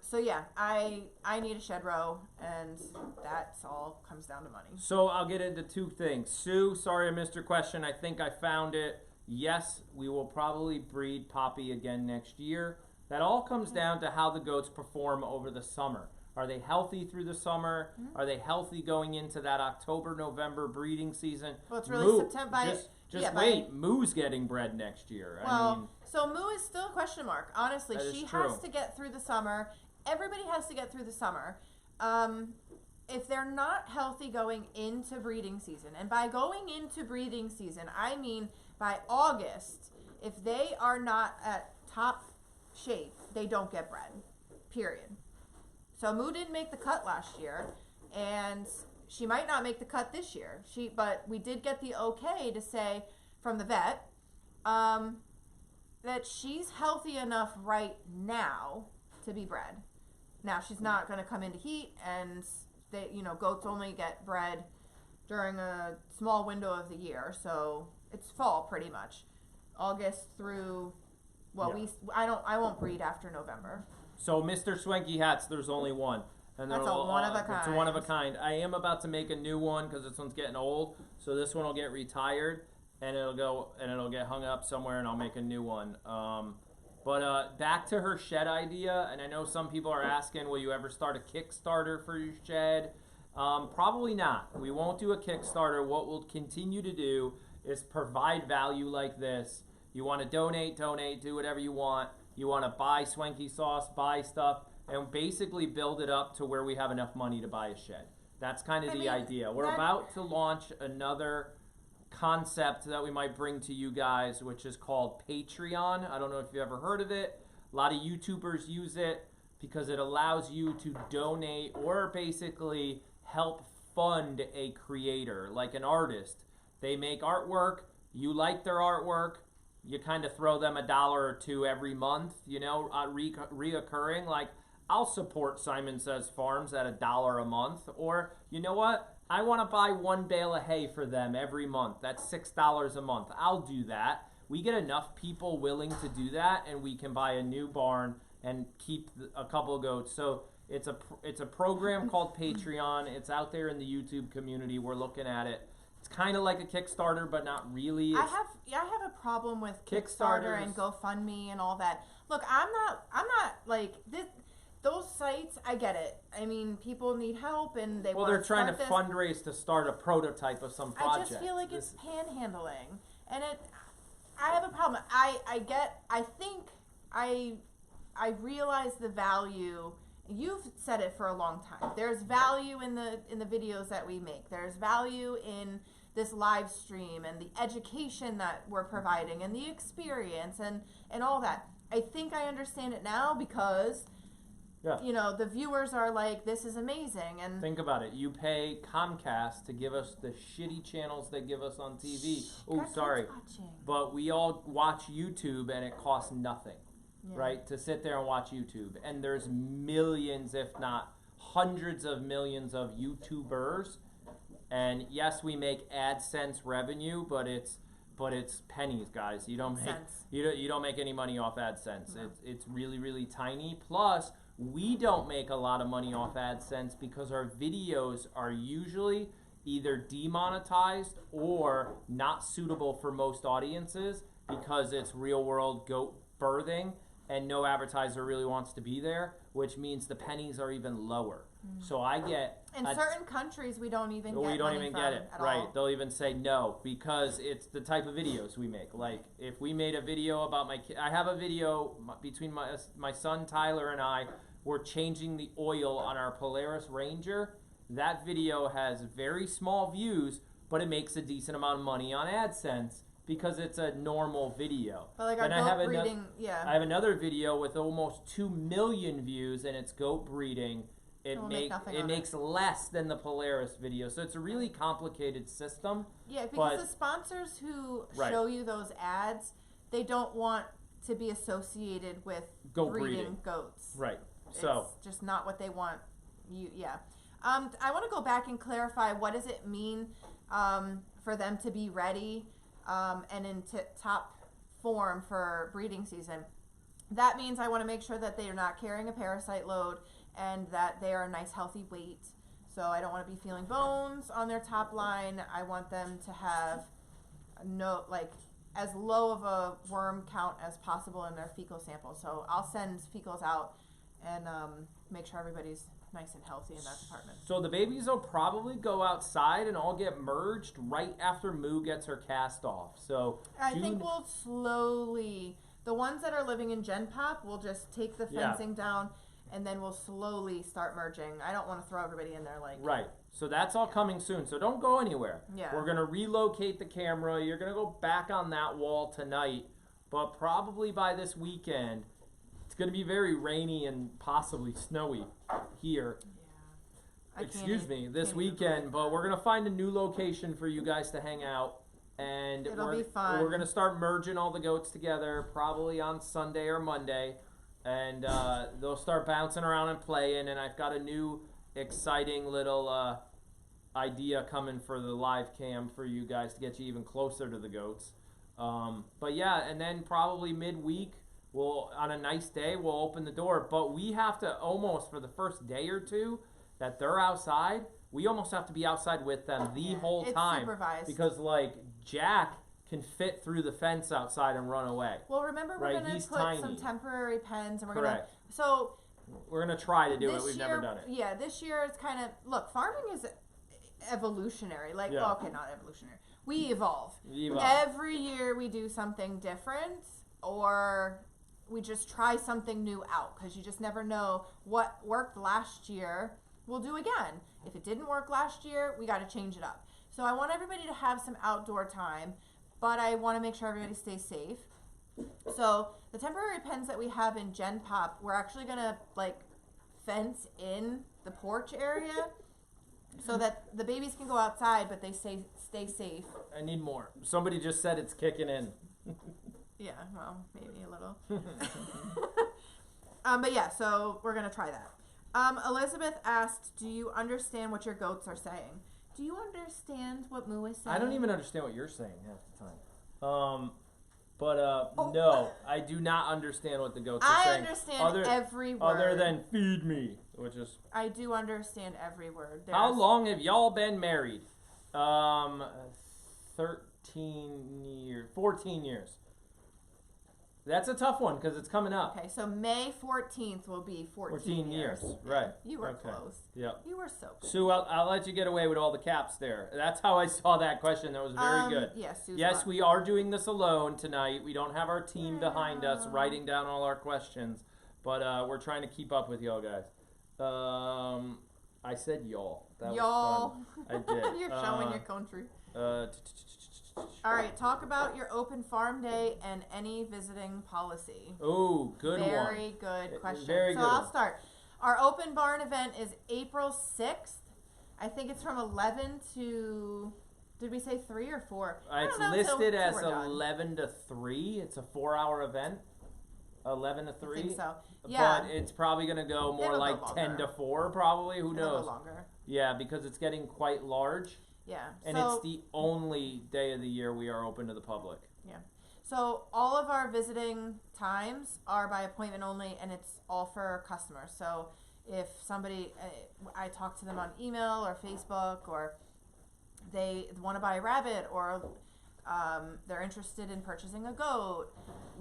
So yeah, I need a shed row, and that's all comes down to money. So I'll get into 2 things. Sue, sorry I missed your question. I think I found it. Yes, we will probably breed Poppy again next year. That all comes down to how the goats perform over the summer. Are they healthy through the summer? Mm-hmm. Are they healthy going into that October, November breeding season? Well, it's really September. Just wait. Moo's getting bred next year. Well, I mean, so Moo is still a question mark. Honestly, That is she true. has to get through the summer. Everybody has to get through the summer. If they're not healthy going into breeding season, and by going into breeding season, I mean by August, if they are not at top shape, they don't get bred. Period. So Moo didn't make the cut last year, and she might not make the cut this year. But we did get the okay to say from the vet that she's healthy enough right now to be bred. Now she's not going to come into heat, and goats only get bred during a small window of the year, so it's fall pretty much, August through. Well, Yeah. I won't breed after November. so Mr. Swanky Hats, there's only one. And That's they're a one of a kind. It's a one of a kind. I am about to make a new one because this one's getting old. So this one will get retired, and it'll get hung up somewhere, and I'll make a new one. But back to her shed idea, and I know some people are asking, will you ever start a Kickstarter for your shed? Probably not. We won't do a Kickstarter. What we'll continue to do is provide value like this. You want to donate, do whatever you want. You want to buy Swanky sauce, buy stuff, and basically build it up to where we have enough money to buy a shed. That's kind of the idea. We're about to launch another concept that we might bring to you guys, which is called Patreon. I don't know if you've ever heard of it. A lot of YouTubers use it. because it allows you to donate or basically help fund a creator, like an artist. They make artwork, you like their artwork, you kind of throw them $1 or $2 every month, reoccurring. Like, I'll support Simon Says Farms at $1 a month, or you know what? I want to buy 1 bale of hay for them every month. That's $6 a month. I'll do that. We get enough people willing to do that, and we can buy a new barn and keep a couple of goats. So it's a program called Patreon. It's out there in the YouTube community. We're looking at it. It's kind of like a Kickstarter, but not really. I have a problem with Kickstarter and GoFundMe and all that. Look, I'm not like this. Those sites, I get it. I mean, people need help and they want to they're trying to this. fundraise to start a prototype of some project. I just feel like it's panhandling, and I have a problem. I think I realize the value. You've said it for a long time. There's value in the videos that we make. There's value in this live stream and the education that we're providing and the experience and all that. I think I understand it now because the viewers are like, this is amazing. And think about it. You pay Comcast to give us the shitty channels they give us on TV. Oh, sorry. But we all watch YouTube and it costs nothing. Yeah. Right, to sit there and watch YouTube, and there's millions, if not hundreds of millions of YouTubers, and yes, we make AdSense revenue, but it's pennies, guys. You don't make you don't make any money off AdSense. No. It's really, really tiny. Plus, we don't make a lot of money off AdSense because our videos are usually either demonetized or not suitable for most audiences because it's real world goat birthing. And no advertiser really wants to be there, which means the pennies are even lower. Mm. So I get in certain countries we don't even get it right. They'll even say no because it's the type of videos we make. Like if we made a video about I have a video between my son Tyler and I. We're changing the oil on our Polaris Ranger. That video has very small views, but it makes a decent amount of money on AdSense. Because it's a normal video. But like our goat breeding, I have another video with almost 2 million views, and it's goat breeding. It makes less than the Polaris video, so it's a really complicated system. Yeah, because the sponsors who show you those ads, they don't want to be associated with breeding goats. Right. So it's just not what they want. I want to go back and clarify what does it mean for them to be ready. And in top form for breeding season. That means I want to make sure that they are not carrying a parasite load and that they are a nice healthy weight. So I don't want to be feeling bones on their top line. I want them to have as low of a worm count as possible in their fecal sample. So I'll send fecals out and make sure everybody's nice and healthy in that department. So the babies will probably go outside and all get merged right after Moo gets her cast off. So I think we'll slowly, the ones that are living in Gen Pop, we'll just take the fencing down and then we'll slowly start merging. I don't want to throw everybody in there like. Right. So that's all coming soon. So don't go anywhere. Yeah. We're going to relocate the camera. You're going to go back on that wall tonight, but probably by this weekend. It's going to be very rainy and possibly snowy here. Yeah. This weekend. But we're going to find a new location for you guys to hang out. And it'll be fun. We're going to start merging all the goats together probably on Sunday or Monday. And they'll start bouncing around and playing. And I've got a new exciting little idea coming for the live cam for you guys to get you even closer to the goats. But yeah, and then probably midweek, on a nice day, we'll open the door, but we have to almost, for the first day or two that they're outside, we almost have to be outside with them the whole time. Supervised. Because, Jack can fit through the fence outside and run away. Well, remember, we're going to put some temporary pens, and we're going to... So... We're going to try to do it. We've never done it. Yeah, this year it's kind of... Look, farming is evolutionary. Okay, not evolutionary. We evolve. Every year we do something different, or... we just try something new out because you just never know what worked last year we'll do again. If it didn't work last year, we got to change it up. So I want everybody to have some outdoor time, but I want to make sure everybody stays safe. So the temporary pens that we have in Gen Pop, we're actually going to fence in the porch area so that the babies can go outside, but they stay safe. I need more. Somebody just said it's kicking in. Yeah, well, maybe a little. But yeah, so we're going to try that. Elizabeth asked, do you understand what your goats are saying? Do you understand what Moo is saying? I don't even understand what you're saying half the time. Oh. No, I do not understand what the goats are saying. I understand every word. Other than feed me, which is... I do understand every word. How long have y'all been married? 14 years. That's a tough one because it's coming up. Okay, so May 14th will be 14 years. Right. You were close. Yep. You were so close. Sue, I'll let you get away with all the caps there. That's how I saw that question. That was very good. Yes, we are doing this alone tonight. We don't have our team behind us writing down all our questions, but we're trying to keep up with y'all guys. I said y'all. That y'all. was fun. I did. You're showing your country. All right, talk about your open farm day and any visiting policy. Oh, good one. Very good question. Very so good I'll one. start. Our open barn event is April 6th. I think it's from 11 to, did we say 3 or 4? It's listed as 11 to 3. It's a 4-hour event. 11 to 3. I think so. Yeah. But it's probably going to go more like 10 to 4 probably. Who knows? It'll go longer. Yeah, because it's getting quite large. Yeah. And it's the only day of the year we are open to the public. Yeah. So all of our visiting times are by appointment only, and it's all for customers. So if somebody, I talk to them on email or Facebook, or they want to buy a rabbit, or they're interested in purchasing a goat,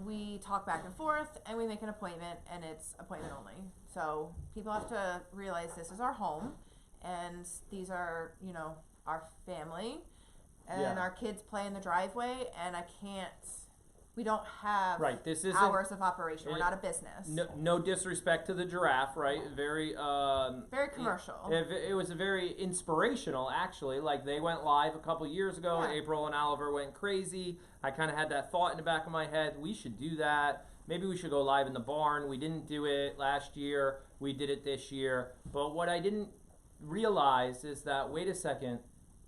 we talk back and forth, and we make an appointment, and it's appointment only. So people have to realize this is our home, and these are, you know, our family, and our kids play in the driveway, and we don't have this isn't hours of operation. We're not a business. No disrespect to the giraffe, right? Very commercial. It was a very inspirational, actually. Like, they went live a couple years ago. Yeah. April and Oliver went crazy. I kind of had that thought in the back of my head. We should do that. Maybe we should go live in the barn. We didn't do it last year. We did it this year. But what I didn't realize is that, wait a second,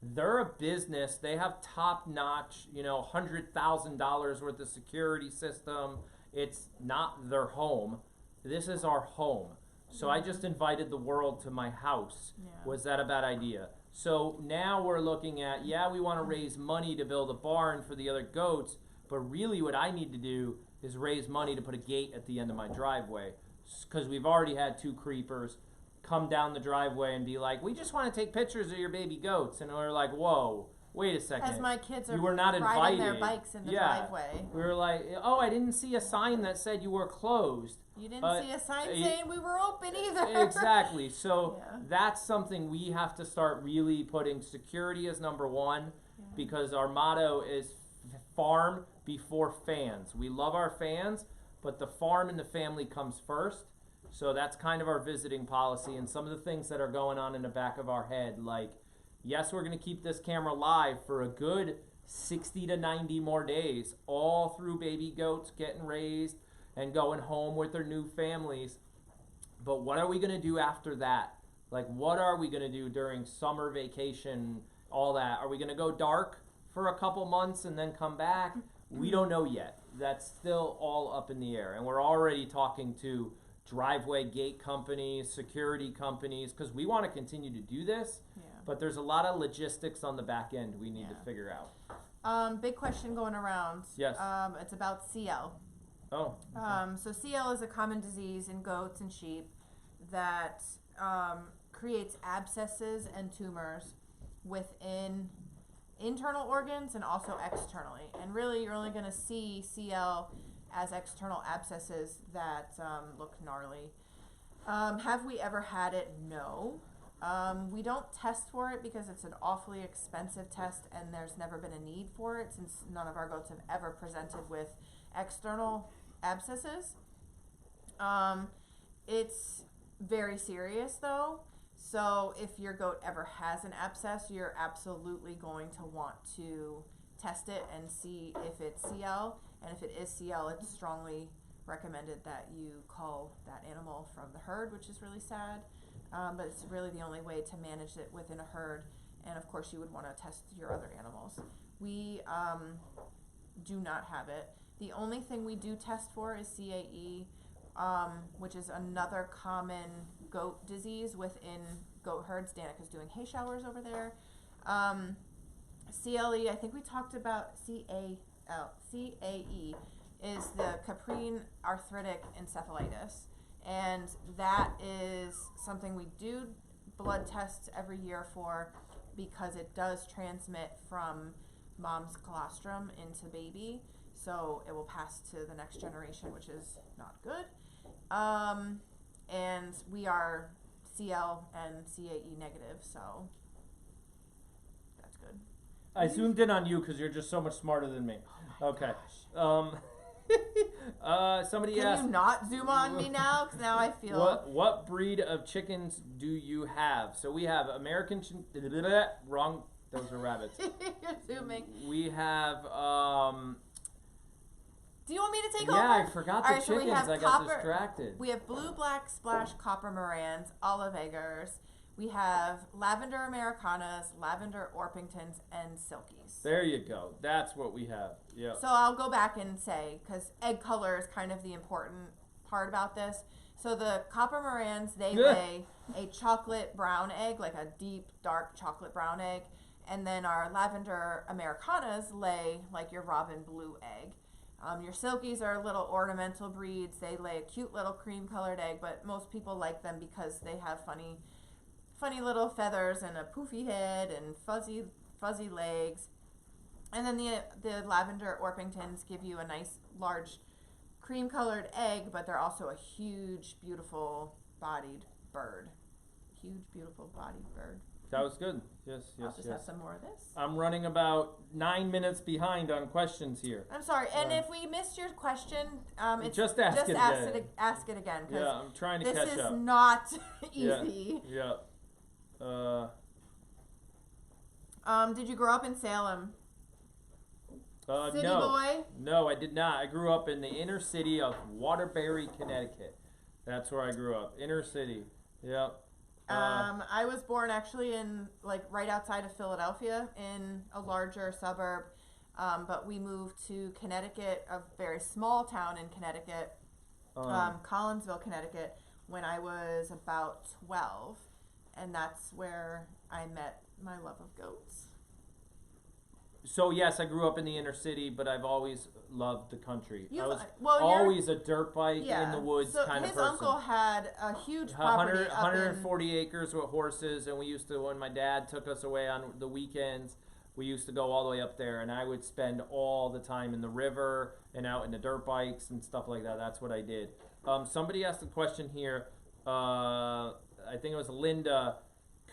they're a business. They have top-notch, $100,000 worth of security system. It's not their home. This is our home. So I just invited the world to my house. Yeah. Was that a bad idea? So now we're looking at, we want to raise money to build a barn for the other goats, but really what I need to do is raise money to put a gate at the end of my driveway, because we've already had 2 creepers come down the driveway and be like, we just want to take pictures of your baby goats. And we're like, whoa, wait a second. As my kids are you were not riding invited. their bikes in the driveway. We were like, oh, I didn't see a sign that said you were closed. You didn't see a sign saying we were open either. Exactly. So that's something we have to start really putting security as number one, because our motto is farm before fans. We love our fans, but the farm and the family comes first. So that's kind of our visiting policy, and some of the things that are going on in the back of our head, like, yes, we're going to keep this camera live for a good 60 to 90 more days, all through baby goats getting raised and going home with their new families. But what are we going to do after that? Like, what are we going to do during summer vacation, all that? Are we going to go dark for a couple months and then come back? We don't know yet. That's still all up in the air, and we're already talking to driveway gate companies, security companies, because we want to continue to do this, but there's a lot of logistics on the back end we need to figure out. Big question going around. Yes. It's about CL. Oh. Okay. So CL is a common disease in goats and sheep that creates abscesses and tumors within internal organs and also externally. And really, you're only going to see CL as external abscesses that look gnarly. Have we ever had it? No. We don't test for it because it's an awfully expensive test, and there's never been a need for it since none of our goats have ever presented with external abscesses. It's very serious though. So if your goat ever has an abscess, you're absolutely going to want to test it and see if it's CL. And if it is CL, it's strongly recommended that you cull that animal from the herd, which is really sad. But it's really the only way to manage it within a herd. And of course, you would want to test your other animals. We do not have it. The only thing we do test for is CAE, which is another common goat disease within goat herds. Danica's doing hay showers over there. CLE, I think we talked about CAE, is the caprine arthritic encephalitis. And that is something we do blood tests every year for, because it does transmit from mom's colostrum into baby. So it will pass to the next generation, which is not good. And we are CL and CAE negative, so that's good. I zoomed in on you because you're just so much smarter than me. Okay. Somebody asked. Can you not zoom on me now? Because now I feel. What breed of chickens do you have? So we have American. Wrong. Those are rabbits. You're zooming. We have. Do you want me to take over? Yeah, I forgot the All right, chickens. so we have I got distracted. We have blue, black, splash, copper Morans, olive eggers. We have lavender Americanas, lavender Orpingtons, and silkies. There you go. That's what we have. Yeah. So I'll go back and say, because egg color is kind of the important part about this. So the copper Morans, they lay a chocolate brown egg, like a deep, dark chocolate brown egg. And then our lavender Americanas lay like your robin blue egg. Your silkies are little ornamental breeds. They lay a cute little cream-colored egg, but most people like them because they have funny little feathers and a poofy head and fuzzy legs. And then the lavender Orpingtons give you a nice, large, cream-colored egg, but they're also a huge, beautiful-bodied bird. Huge, beautiful-bodied bird. That was good. Yes. I'll just have some more of this. I'm running about 9 minutes behind on questions here. I'm sorry. And if we missed your question, it's just ask it again. Ask it again. Yeah, I'm trying to catch up. This is not easy. Yeah. Did you grow up in Salem? City no. boy? No, I did not. I grew up in the inner city of Waterbury, Connecticut. That's where I grew up. Inner city. Yeah. I was born actually in right outside of Philadelphia in a larger suburb, but we moved to Connecticut, a very small town in Connecticut, Collinsville, Connecticut, when I was about 12, and that's where I met my love of goats. So yes, I grew up in the inner city, but I've always loved the country. I was well, always a dirt bike in the woods so kind of his person. uncle had a huge property 140 acres with horses, and we used to, when my dad took us away on the weekends, we used to go all the way up there, and I would spend all the time in the river and out in the dirt bikes and stuff like that. That's what I did. Somebody asked a question here. I think it was Linda.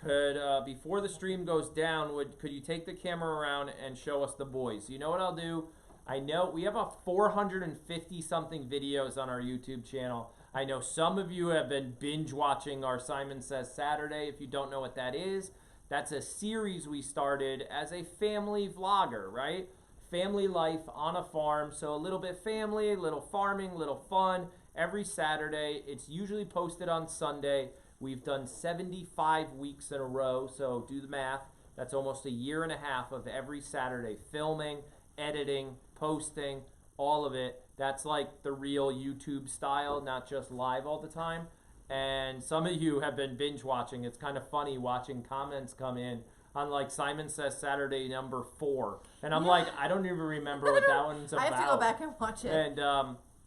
Could before the stream goes down, could you take the camera around and show us the boys? You know what I'll do? I know we have a 450 something videos on our YouTube channel. I know some of you have been binge watching our Syman Says Saturday. If you don't know what that is, that's a series we started as a family vlogger, right? Family life on a farm, so a little bit family, a little farming, little fun. Every Saturday, it's usually posted on Sunday. We've done 75 weeks in a row, so do the math. That's almost a year and a half of every Saturday filming, editing, posting, all of it. That's like the real YouTube style, not just live all the time. And some of you have been binge watching. It's kind of funny watching comments come in on like Syman Says Saturday number 4. And I'm like, I don't even remember what that one's about. I have to go back and watch it.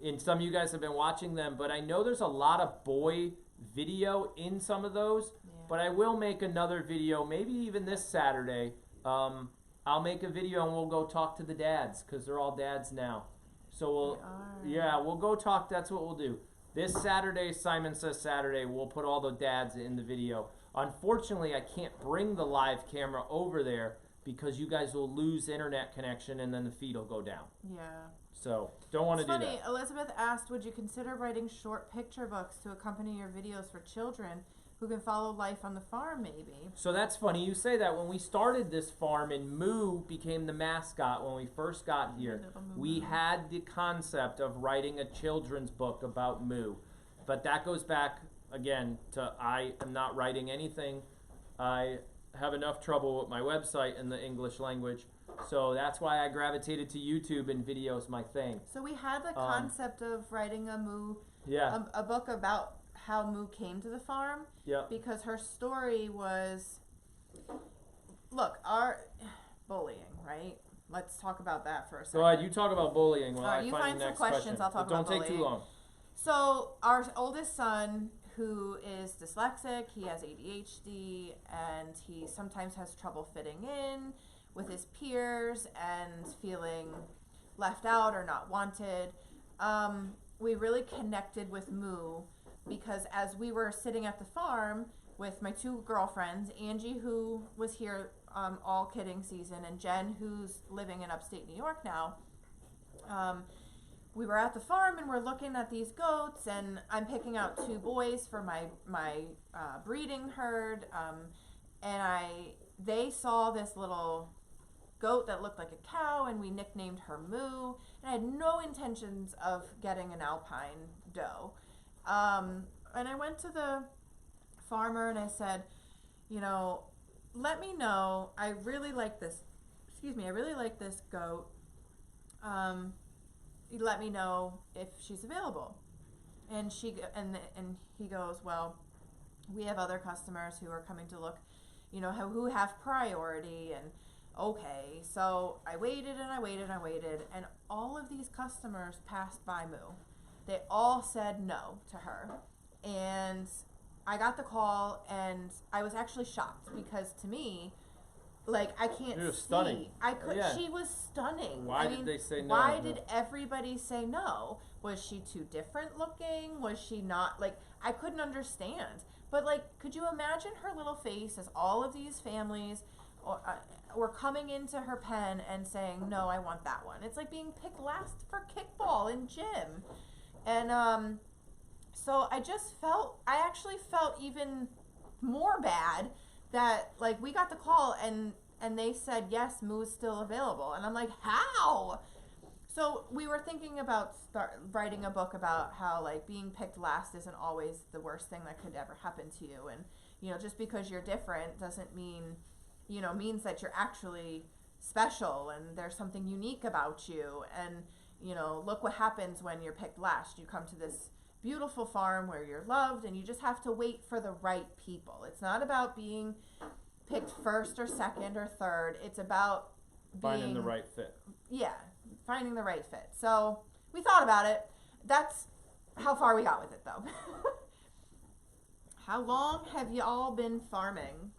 And some of you guys have been watching them, but I know there's a lot of boy video in some of those, but I will make another video, maybe even this Saturday. I'll make a video and we'll go talk to the dads, because they're all dads now. So we'll go talk. That's what we'll do. This Saturday, Syman Says Saturday, we'll put all the dads in the video. Unfortunately, I can't bring the live camera over there because you guys will lose internet connection and then the feed will go down. Yeah. So, don't want to do that. Funny, Elizabeth asked, would you consider writing short picture books to accompany your videos for children who can follow life on the farm, maybe. So that's funny you say that. When we started this farm and Moo became the mascot when we first got here, we had the concept of writing a children's book about Moo. But that goes back, again, to I am not writing anything. I have enough trouble with my website in the English language. So that's why I gravitated to YouTube, and video is my thing. So we had the concept of writing a Moo, Yeah. a book about how Moo came to the farm. Yeah. Because her story was, look, our bullying, right? Let's talk about that for a second. Go ahead. You talk about bullying while I you find find the some next questions, question. I'll talk But about don't take too bullying. long. So our oldest son, who is dyslexic, he has ADHD, and he sometimes has trouble fitting in with his peers and feeling left out or not wanted. We really connected with Moo because as we were sitting at the farm with my two girlfriends, Angie, who was here all kidding season, and Jen, who's living in upstate New York now, we were at the farm and we're looking at these goats, and I'm picking out two boys for my breeding herd, and they saw this little goat that looked like a cow, and we nicknamed her Moo, and I had no intentions of getting an alpine doe. And I went to the farmer and I said, you know, let me know, I really like this goat. Let me know if she's available. And he goes, well, we have other customers who are coming to look, you know, who have priority. And okay, so I waited and I waited and I waited, and all of these customers passed by Moo. They all said no to her. And I got the call, and I was actually shocked because to me, like, I can't She was see. stunning. I could. Yeah. She was stunning. Why did they say no? Why did everybody say no? Was she too different looking? Was she not, like, I couldn't understand. But, like, could you imagine her little face as all of these families were coming into her pen and saying, no, I want that one. It's like being picked last for kickball in gym. And so I actually felt even more bad that, like, we got the call and they said, yes, Moo is still available. And I'm like, how? So we were thinking about writing a book about how, like, being picked last isn't always the worst thing that could ever happen to you. And, you know, just because you're different doesn't mean, you know, means that you're actually special and there's something unique about you. And, you know, look what happens when you're picked last. You come to this beautiful farm where you're loved, and you just have to wait for the right people. It's not about being picked first or second or third. It's about Finding the right fit. Yeah, finding the right fit. So we thought about it. That's how far we got with it, though. How long have y'all been farming?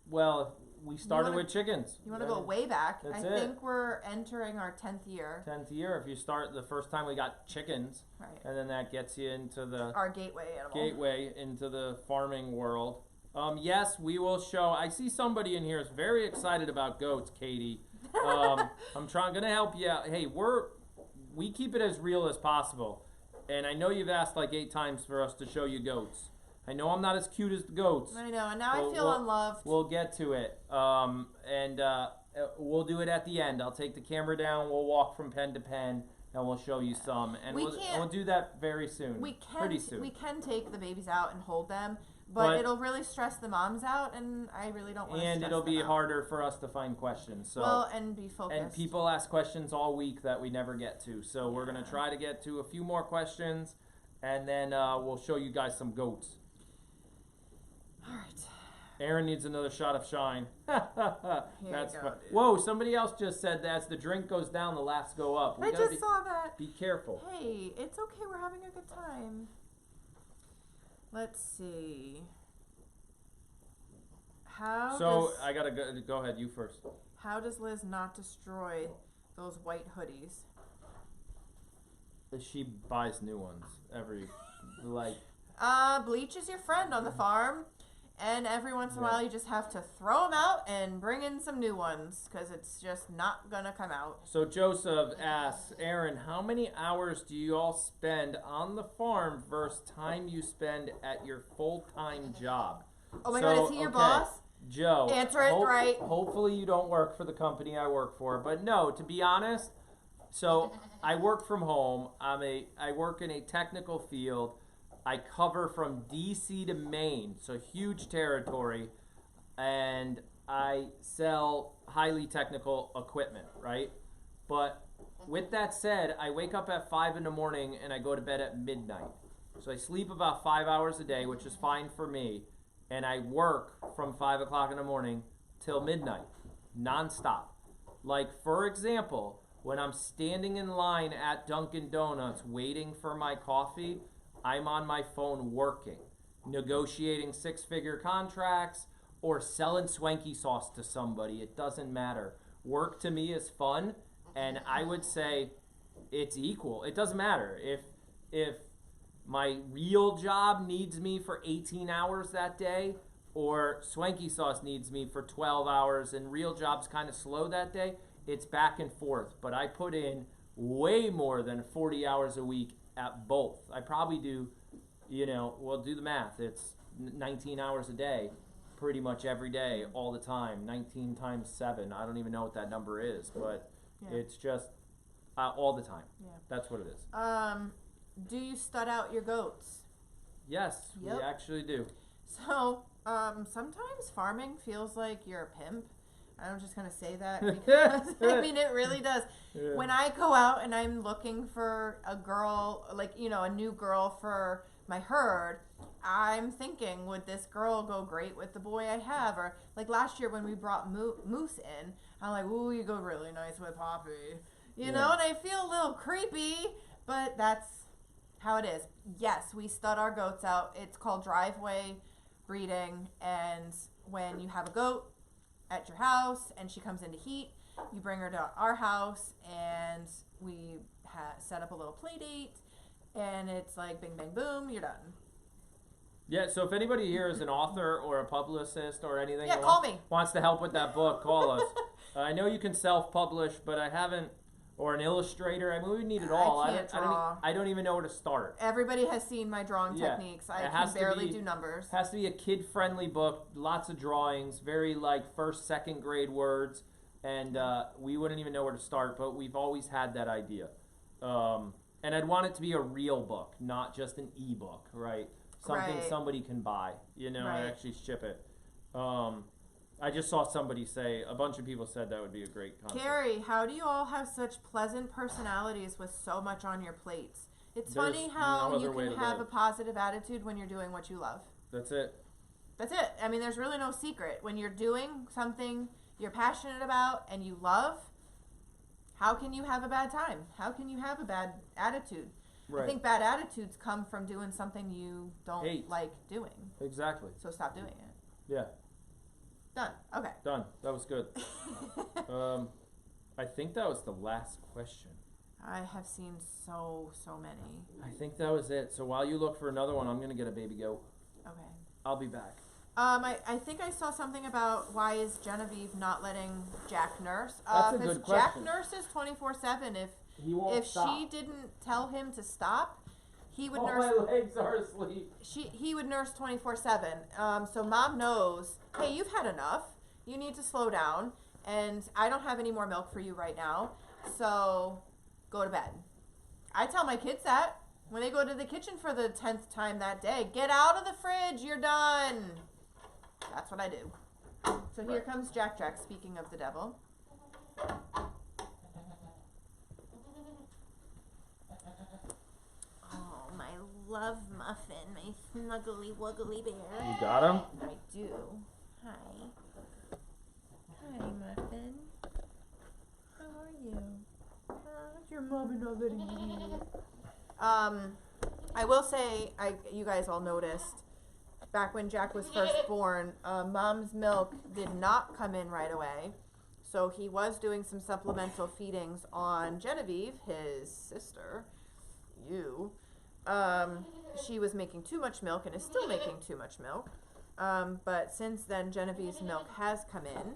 Well, we started with chickens. You want to go way back? That's I it. think we're entering our 10th year. 10th year. If you start the first time we got chickens, Right. and then that gets you into the Our gateway animal. gateway into the farming world. Yes, we will show. I see somebody in here is very excited about goats, Katie. I'm gonna help you out. Hey, we keep it as real as possible, and I know you've asked like 8 times for us to show you goats. I know I'm not as cute as the goats. I know, and now I feel unloved. We'll get to it, and we'll do it at the end. I'll take the camera down. We'll walk from pen to pen, and we'll show you some, and we'll do that very soon. Pretty soon. We can take the babies out and hold them, but it'll really stress the moms out, and I really don't want to. And it'll be harder for us to find questions. So and be focused. And people ask questions all week that we never get to. So we're gonna try to get to a few more questions, and then we'll show you guys some goats. All right. Aaron needs another shot of shine. That's go, fun. dude. Whoa! Somebody else just said that as the drink goes down, the laughs go up. I just saw that. Be careful. Hey, it's okay. We're having a good time. Let's see. I gotta go ahead. You first. How does Liz not destroy those white hoodies? She buys new ones every like. Bleach is your friend on the farm, And every once in a while, you just have to throw them out and bring in some new ones because it's just not going to come out. So Joseph asks, Aaron, how many hours do you all spend on the farm versus time you spend at your full-time job? Oh my God, is he your boss? Joe. Answer it right. Hopefully you don't work for the company I work for. But no, to be honest, so I work from home. I work in a technical field. I cover from DC to Maine, so huge territory, and I sell highly technical equipment, right? But with that said, I wake up at 5 in the morning and I go to bed at midnight. So I sleep about 5 hours a day, which is fine for me, and I work from 5 o'clock in the morning till midnight, nonstop. Like, for example, when I'm standing in line at Dunkin' Donuts waiting for my coffee, I'm on my phone working, negotiating six-figure contracts, or selling swanky sauce to somebody. It doesn't matter. Work to me is fun, and I would say it's equal. It doesn't matter. If my real job needs me for 18 hours that day, or swanky sauce needs me for 12 hours, and real job's kind of slow that day, it's back and forth. But I put in way more than 40 hours a week at both. I probably do, well, do the math. It's 19 hours a day, pretty much every day, all the time. 19 times 7. I don't even know what that number is, but it's just all the time. Yeah. That's what it is. Do you stud out your goats? Yes, we actually do. So, sometimes farming feels like you're a pimp. I'm just going to say that because, I mean, it really does. Yeah. When I go out and I'm looking for a girl, like, a new girl for my herd, I'm thinking, would this girl go great with the boy I have? Or, like, last year when we brought Moose in, I'm like, ooh, you go really nice with Poppy. You know, and I feel a little creepy, but that's how it is. Yes, we stud our goats out. It's called driveway breeding, and when you have a goat at your house and she comes into heat, you bring her to our house and we set up a little play date, and it's like bing bang boom, you're done. Yeah, so if anybody here is an author or a publicist or anything, call me. Wants to help with that book, call us. I know you can self-publish, but I haven't, or an illustrator. I mean, we need it all. I don't even know where to start. Everybody has seen my drawing techniques. I can barely do numbers. It has to be a kid-friendly book, lots of drawings, very like first, second grade words, and we wouldn't even know where to start, but we've always had that idea. And I'd want it to be a real book, not just an e-book, right? Something somebody can buy, and actually ship it. I just saw somebody say, a bunch of people said that would be a great concept. Carrie, how do you all have such pleasant personalities with so much on your plates? It's funny how you can have a positive attitude when you're doing what you love. That's it. That's it. I mean, there's really no secret. When you're doing something you're passionate about and you love, how can you have a bad time? How can you have a bad attitude? Right. I think bad attitudes come from doing something you don't like doing. Exactly. So stop doing it. Yeah. Done. Okay. Done. That was good. I think that was the last question. I have seen so many. I think that was it. So while you look for another one, I'm going to get a baby goat. Okay. I'll be back. I think I saw something about why is Genevieve not letting Jack nurse? That's a good question. Jack nurses 24/7. If she didn't tell him to stop, he would nurse. My legs are asleep. He would nurse 24/7. So mom knows, hey, you've had enough. You need to slow down, and I don't have any more milk for you right now. So go to bed. I tell my kids that when they go to the kitchen for the 10th time that day. Get out of the fridge. You're done. That's what I do. So here comes Jack. Speaking of the devil. Love Muffin, my snuggly wuggly bear. You got him? I do. Hi. Hi, Muffin. How are you? Your mom not letting you. I will say, you guys all noticed, back when Jack was first born, mom's milk did not come in right away. So he was doing some supplemental feedings on Genevieve, his sister. She was making too much milk and is still making too much milk. But since then, Genevieve's milk has come in.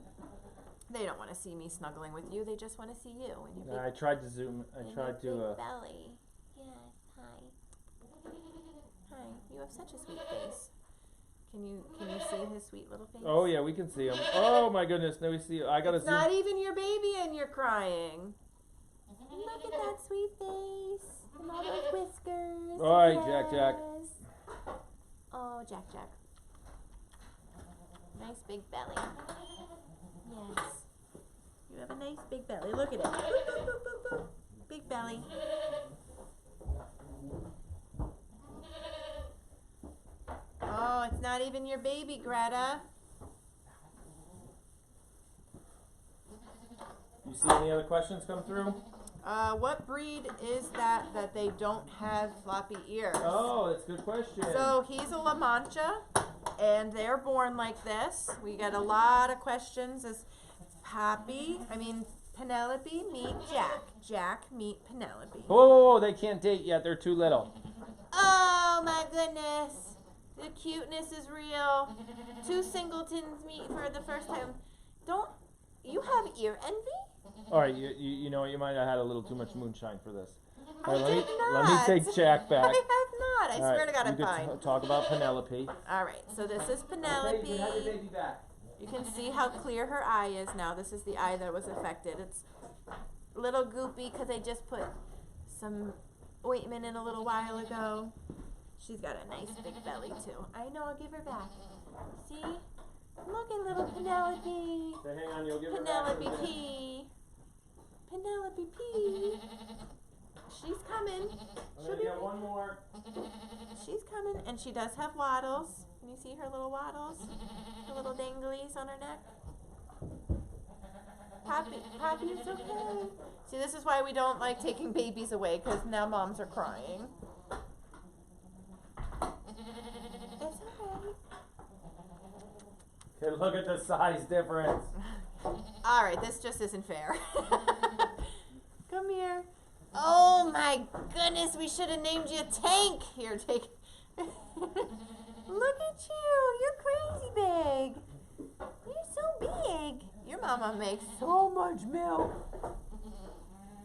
They don't want to see me snuggling with you. They just want to see you and your big, I tried to zoom. I tried big to. belly. Yes. Hi. Hi. You have such a sweet face. Can you see his sweet little face? Oh yeah, we can see him. Oh my goodness, now we see. I gotta It's zoom. not even your baby, and you're crying. Look at that sweet face and all those whiskers. All right, Jack, Jack. Oh, Jack. Nice big belly. Yes. You have a nice big belly. Look at it. Boop, boop, boop, boop, boop. Big belly. Oh, it's not even your baby, Greta. You see any other questions come through? What breed is that they don't have floppy ears? Oh, that's a good question. So he's a La Mancha, and they're born like this. We get a lot of questions. Is Penelope meet Jack. Jack meet Penelope. Whoa, they can't date yet. They're too little. Oh my goodness. The cuteness is real. Two singletons meet for the first time. Don't you have ear envy? All right, you know what? You might have had a little too much moonshine for this. All right, I did let me not. take Jack back. I have not. I All swear right, to God, I'm you fine. could talk about Penelope. All right, so this is Penelope. Okay, you have your baby back. You can see how clear her eye is now. This is the eye that was affected. It's a little goopy because I just put some ointment in a little while ago. She's got a nice big belly too. I know, I'll give her back. See? Look at little Penelope. So hang on, you'll give her back in a Penelope minute. P. Penelope P. She's coming. We're gonna get one more. She's coming, and she does have waddles. Can you see her little waddles? Her little danglies on her neck. Poppy, it's okay. See, this is why we don't like taking babies away, because now moms are crying. It's okay. Okay, look at the size difference. All right, this just isn't fair. Come here. Oh my goodness, we should have named you Tank. Here, take. Look at you. You're crazy big. You're so big. Your mama makes so much milk.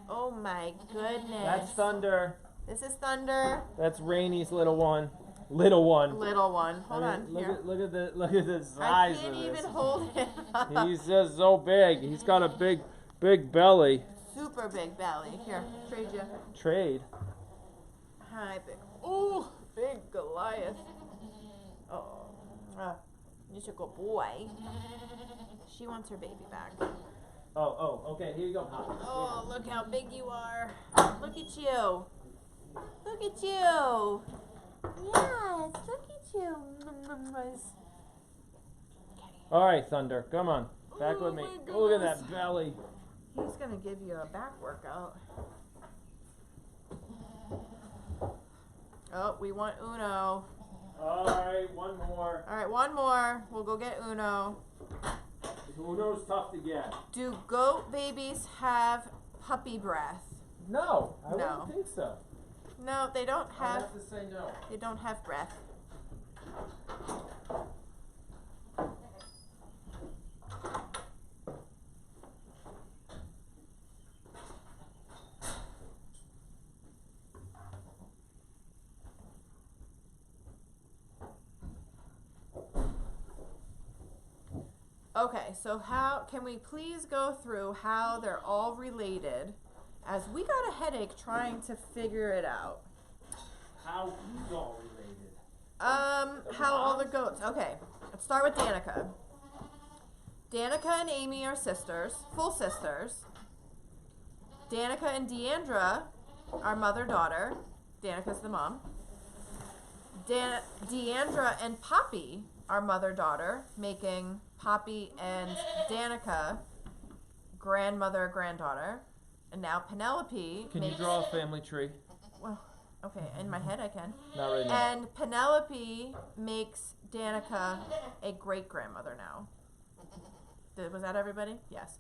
Oh my goodness. That's Thunder. This is Thunder. That's Rainy's little one. Little one. Little one. Hold I mean, on. look at the I size can't of this. even hold him up. He's just so big. He's got a big belly. Super big belly. Here, trade you. Trade. Hi, big. Ooh, big Goliath. Oh, you're a good boy. She wants her baby back. Oh, okay. Here you go, Pop. Oh, look how big you are. Look at you. Look at you. Yes, look at you. All right, Thunder. Come on. Back Oh with me. my Look at goodness. that belly. He's going to give you a back workout. Oh, we want Uno. All right, one more. All right, one more. We'll go get Uno. Uno's tough to get. Do goat babies have puppy breath? No, I No. wouldn't think so. No, they don't I have. have to say no. They don't have breath. Okay, so how can we please go through how they're all related, as we got a headache trying to figure it out. How who's all related? How all the goats. Okay, let's start with Danica. Danica and Amy are sisters, full sisters. Danica and Deandra are mother-daughter. Danica's the mom. Deandra and Poppy are mother-daughter, making Poppy and Danica grandmother-granddaughter. And now Penelope Can you makes, draw a family tree? well, okay, in my head I can. Not right now. And Penelope makes Danica a great-grandmother now. Was that everybody? Yes.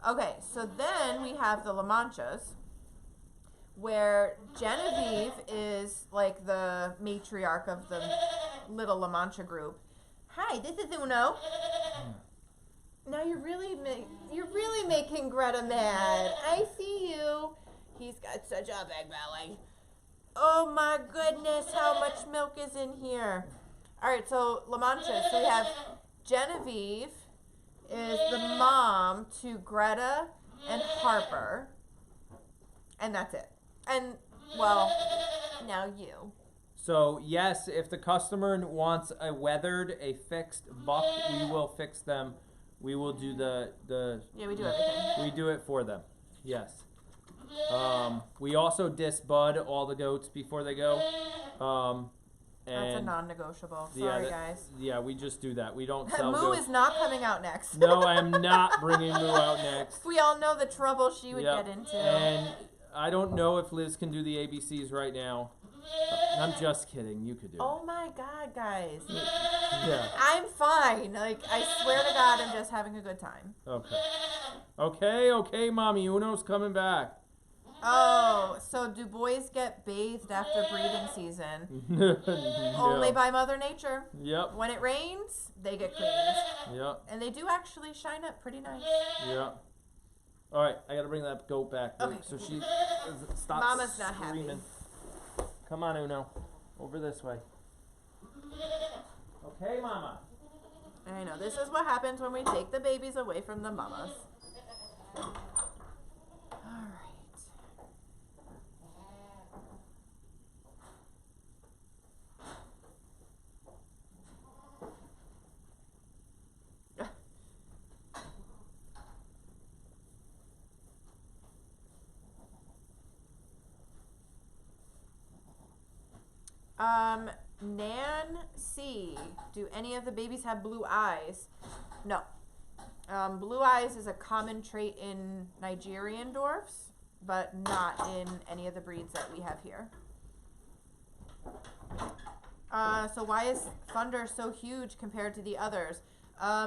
Okay, so then we have the La Manchas, where Genevieve is like the matriarch of the little La Mancha group. Hi, this is Uno. Now you're really making Greta mad. I see you. He's got such a big belly. Oh my goodness, how much milk is in here? All right, so La Mancha. So we have Genevieve is the mom to Greta and Harper, and that's it. And well, now you. So yes, if the customer wants a weathered, a fixed buck, we will fix them. We will do the Yeah, we do everything. We do it for them. Yes. We also disbud all the goats before they go. That's a non-negotiable. Yeah, Sorry, guys. Yeah, we just do that. We don't sell Moo goats. is not coming out next. No, I am not bringing Moo out next. We all know the trouble she would Yep. get into. And I don't know if Liz can do the ABCs right now. I'm just kidding. You could do it. Oh my God, guys. Yeah. I'm fine. Like, I swear to God, I'm just having a good time. Okay, Mommy. Uno's coming back. Oh, so do boys get bathed after breeding season? No. Only by Mother Nature. Yep. When it rains, they get cleaned. Yep. And they do actually shine up pretty nice. Yep. All right, I gotta bring that goat back. Okay. So she stops Mama's not happy. screaming. Come on, Uno. Over this way. Okay, Mama. I know. This is what happens when we take the babies away from the mamas. All right. Nan C. Do any of the babies have blue eyes? No. Blue eyes is a common trait in Nigerian dwarfs, but not in any of the breeds that we have here. So why is Thunder so huge compared to the others?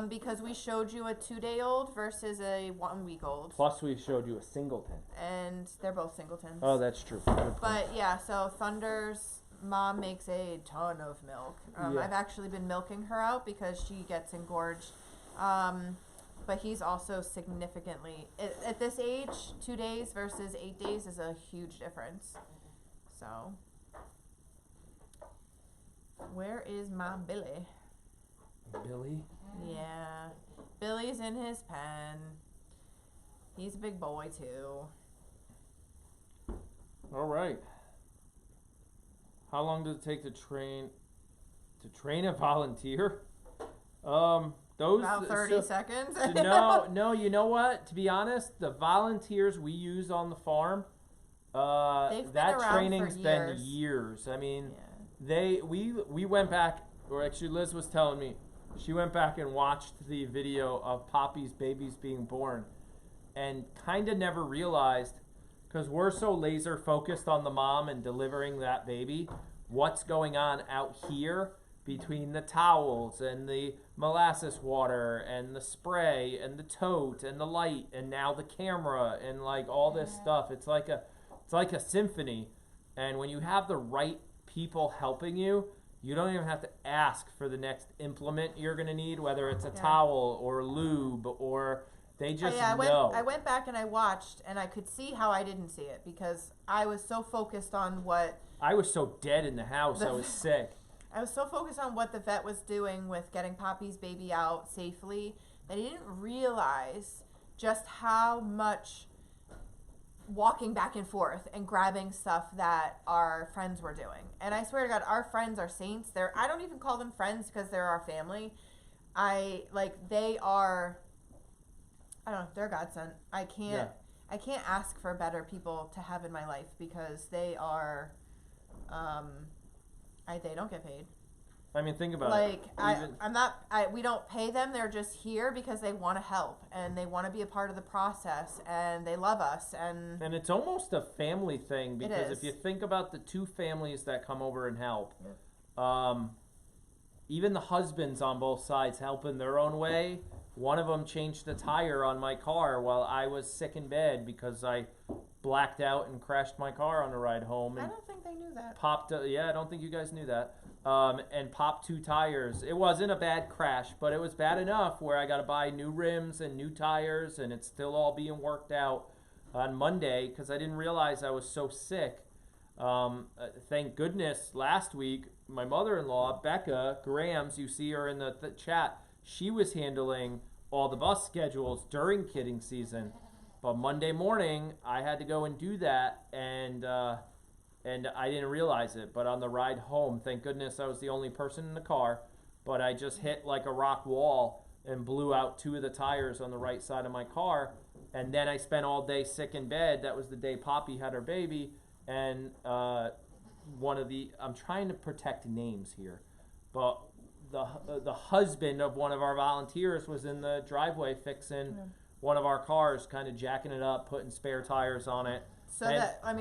Because we showed you a 2-day-old versus a 1-week-old. Plus, we showed you a singleton. And they're both singletons. Oh, that's true. Good point. But yeah, so Thunder's mom makes a ton of milk. Yeah. I've actually been milking her out because she gets engorged. But he's also significantly, at this age, 2 days versus 8 days is a huge difference. So, where is my Billy? Billy? Yeah, Billy's in his pen. He's a big boy too. All right. How long does it take to train a volunteer? Those About 30 seconds. No. You know what? To be honest, the volunteers we use on the farm, that training's been years. I mean, we went back, or actually Liz was telling me, she went back and watched the video of Poppy's babies being born, and kind of never realized, because we're so laser focused on the mom and delivering that baby, what's going on out here between the towels and the molasses water and the spray and the tote and the light and now the camera and like all this stuff. It's like a symphony. And when you have the right people helping you, you don't even have to ask for the next implement you're going to need, whether it's a towel or lube, or they just know. I went back and I watched, and I could see how I didn't see it because I was so focused on what... I was so dead in the house. I was sick. I was so focused on what the vet was doing with getting Poppy's baby out safely that I didn't realize just how much walking back and forth and grabbing stuff that our friends were doing. And I swear to God, our friends are saints. I don't even call them friends because they're our family. They are, I don't know, they're God sent. I can't ask for better people to have in my life because they are, they don't get paid. I mean, think about it. We don't pay them. They're just here because they want to help and they want to be a part of the process and they love us. And it's almost a family thing because if you think about the two families that come over and help, even the husbands on both sides help in their own way. One of them changed the tire on my car while I was sick in bed because I blacked out and crashed my car on the ride home. I And don't think they knew that. popped. Yeah, I don't think you guys knew that. And popped 2 tires. It wasn't a bad crash, but it was bad enough where I got to buy new rims and new tires, and it's still all being worked out on Monday because I didn't realize I was so sick. Thank goodness last week, my mother-in-law, Becca Grams, you see her in the chat, she was handling all the bus schedules during kidding season. But Monday morning, I had to go and do that, and I didn't realize it. But on the ride home, thank goodness I was the only person in the car, but I just hit like a rock wall and blew out 2 of the tires on the right side of my car. And then I spent all day sick in bed. That was the day Poppy had her baby. And I'm trying to protect names here, but the husband of one of our volunteers was in the driveway fixing one of our cars, kind of jacking it up, putting spare tires on it. So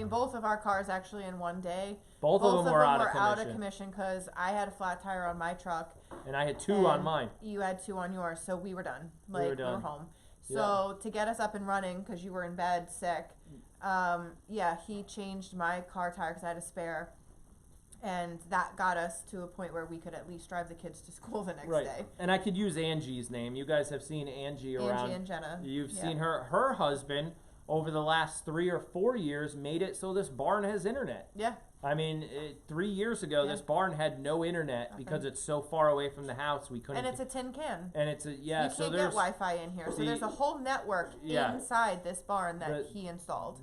both of our cars actually in one day. Both of them were out of commission because I had a flat tire on my truck. And I had 2 on mine. You had 2 on yours, so we were done. We were home. Yeah. So to get us up and running, because you were in bed sick, he changed my car tire because I had a spare. And that got us to a point where we could at least drive the kids to school the next day. And I could use Angie's name. You guys have seen Angie around. Angie and Jenna. You've seen her. Her husband, over the last 3 or 4 years, made it so this barn has internet. Yeah. 3 years ago, this barn had no internet because it's so far away from the house. We couldn't. And it's a tin can. And it's you can't get Wi-Fi in here, so there's a whole network inside this barn that he installed.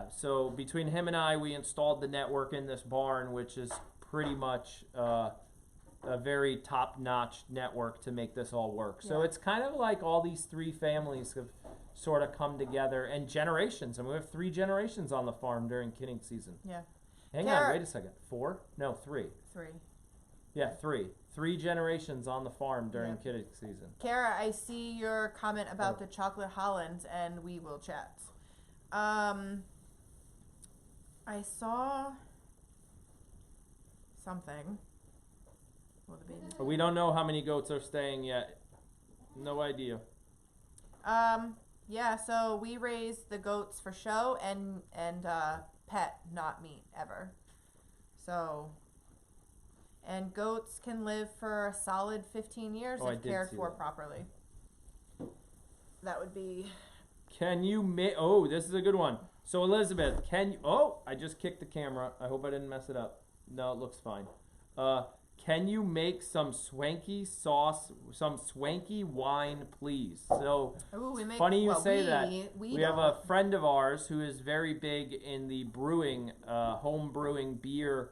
So between him and I, we installed the network in this barn, which is pretty much a very top-notch network to make this all work. So it's kind of like all these 3 families have sort of come together, and generations. We have 3 generations on the farm during kidding season. Yeah. Hang on, wait a second. 4? No, 3. 3. Yeah, 3. 3 generations on the farm during kidding season. Kara, I see your comment about the chocolate Hollands, and we will chat. I saw something. Well, the baby's We don't know how many goats are staying yet. No idea. So we raise the goats for show and pet, not meat, ever. So, and goats can live for a solid 15 years if cared for properly. That would be... Can you make... this is a good one. So, Elizabeth, I just kicked the camera. I hope I didn't mess it up. No, it looks fine. Can you make some swanky sauce, some swanky wine, please? So, funny you say that. We have a friend of ours who is very big in the brewing, home brewing beer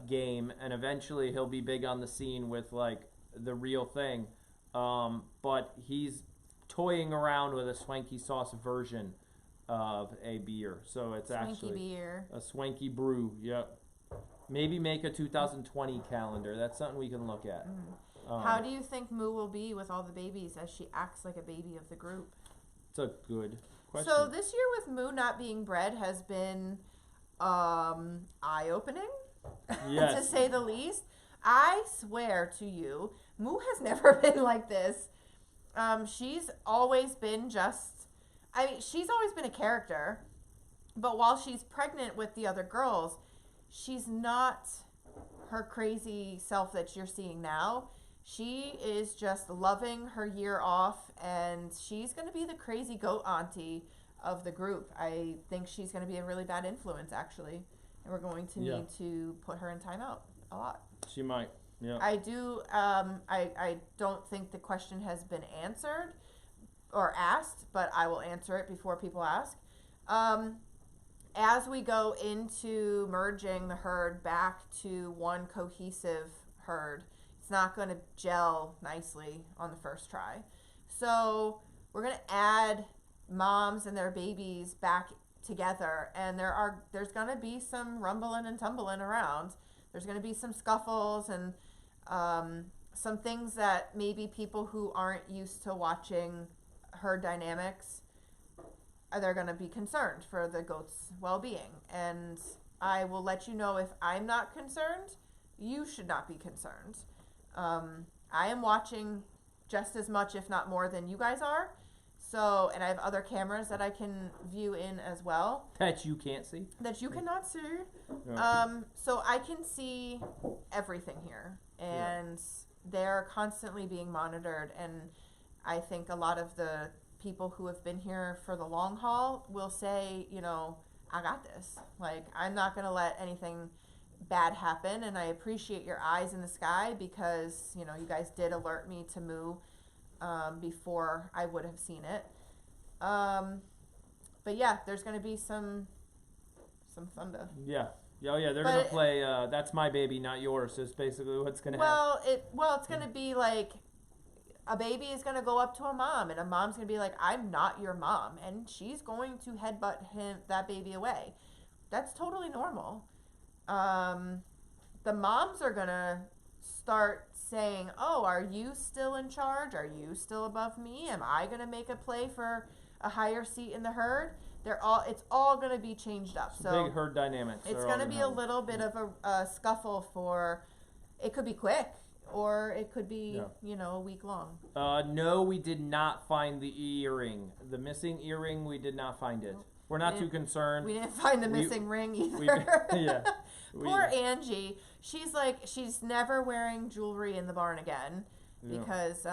game, and eventually he'll be big on the scene with, like, the real thing. But he's toying around with a swanky sauce version of a beer. So it's actually a swanky brew, yep. Maybe make a 2020 calendar. That's something we can look at. How do you think Moo will be with all the babies as she acts like a baby of the group? It's a good question. So this year with Moo not being bred has been eye-opening, to say the least. I swear to you, Moo has never been like this. She's always been she's always been a character, but while she's pregnant with the other girls, she's not her crazy self that you're seeing now. She is just loving her year off, and she's going to be the crazy goat auntie of the group. I think she's going to be a really bad influence, actually, and we're going to need to put her in timeout a lot. She might, yeah. I do. I don't think the question has been answered or asked, but I will answer it before people ask. As we go into merging the herd back to one cohesive herd, it's not going to gel nicely on the first try. So we're going to add moms and their babies back together, and there's going to be some rumbling and tumbling around. There's going to be some scuffles and some things that maybe people who aren't used to watching herd dynamics, they're going to be concerned for the goats' well-being. And I will let you know if I'm not concerned, you should not be concerned. I am watching just as much, if not more, than you guys are. So, and I have other cameras that I can view in as well. That you can't see? That you cannot see. Yeah. So I can see everything here. And they're constantly being monitored. And I think a lot of the people who have been here for the long haul will say, you know, I got this. Like, I'm not going to let anything bad happen. And I appreciate your eyes in the sky because, you know, you guys did alert me to moo before I would have seen it. But yeah, there's going to be some thunder. Yeah. Oh yeah, they're going to play That's My Baby, Not Yours is basically what's going to happen. It's going to be like a baby is going to go up to a mom and a mom's going to be like, I'm not your mom. And she's going to headbutt that baby away. That's totally normal. The moms are going to start saying, oh, are you still in charge? Are you still above me? Am I going to make a play for a higher seat in the herd? It's all going to be changed up. So big herd dynamics. It's going to be a little bit of a scuffle it could be quick or it could be, you know, a week long. No, we did not find the earring. The missing earring, we did not find it. We're not too concerned. We didn't find the missing ring either. Poor Angie. She's never wearing jewelry in the barn again because,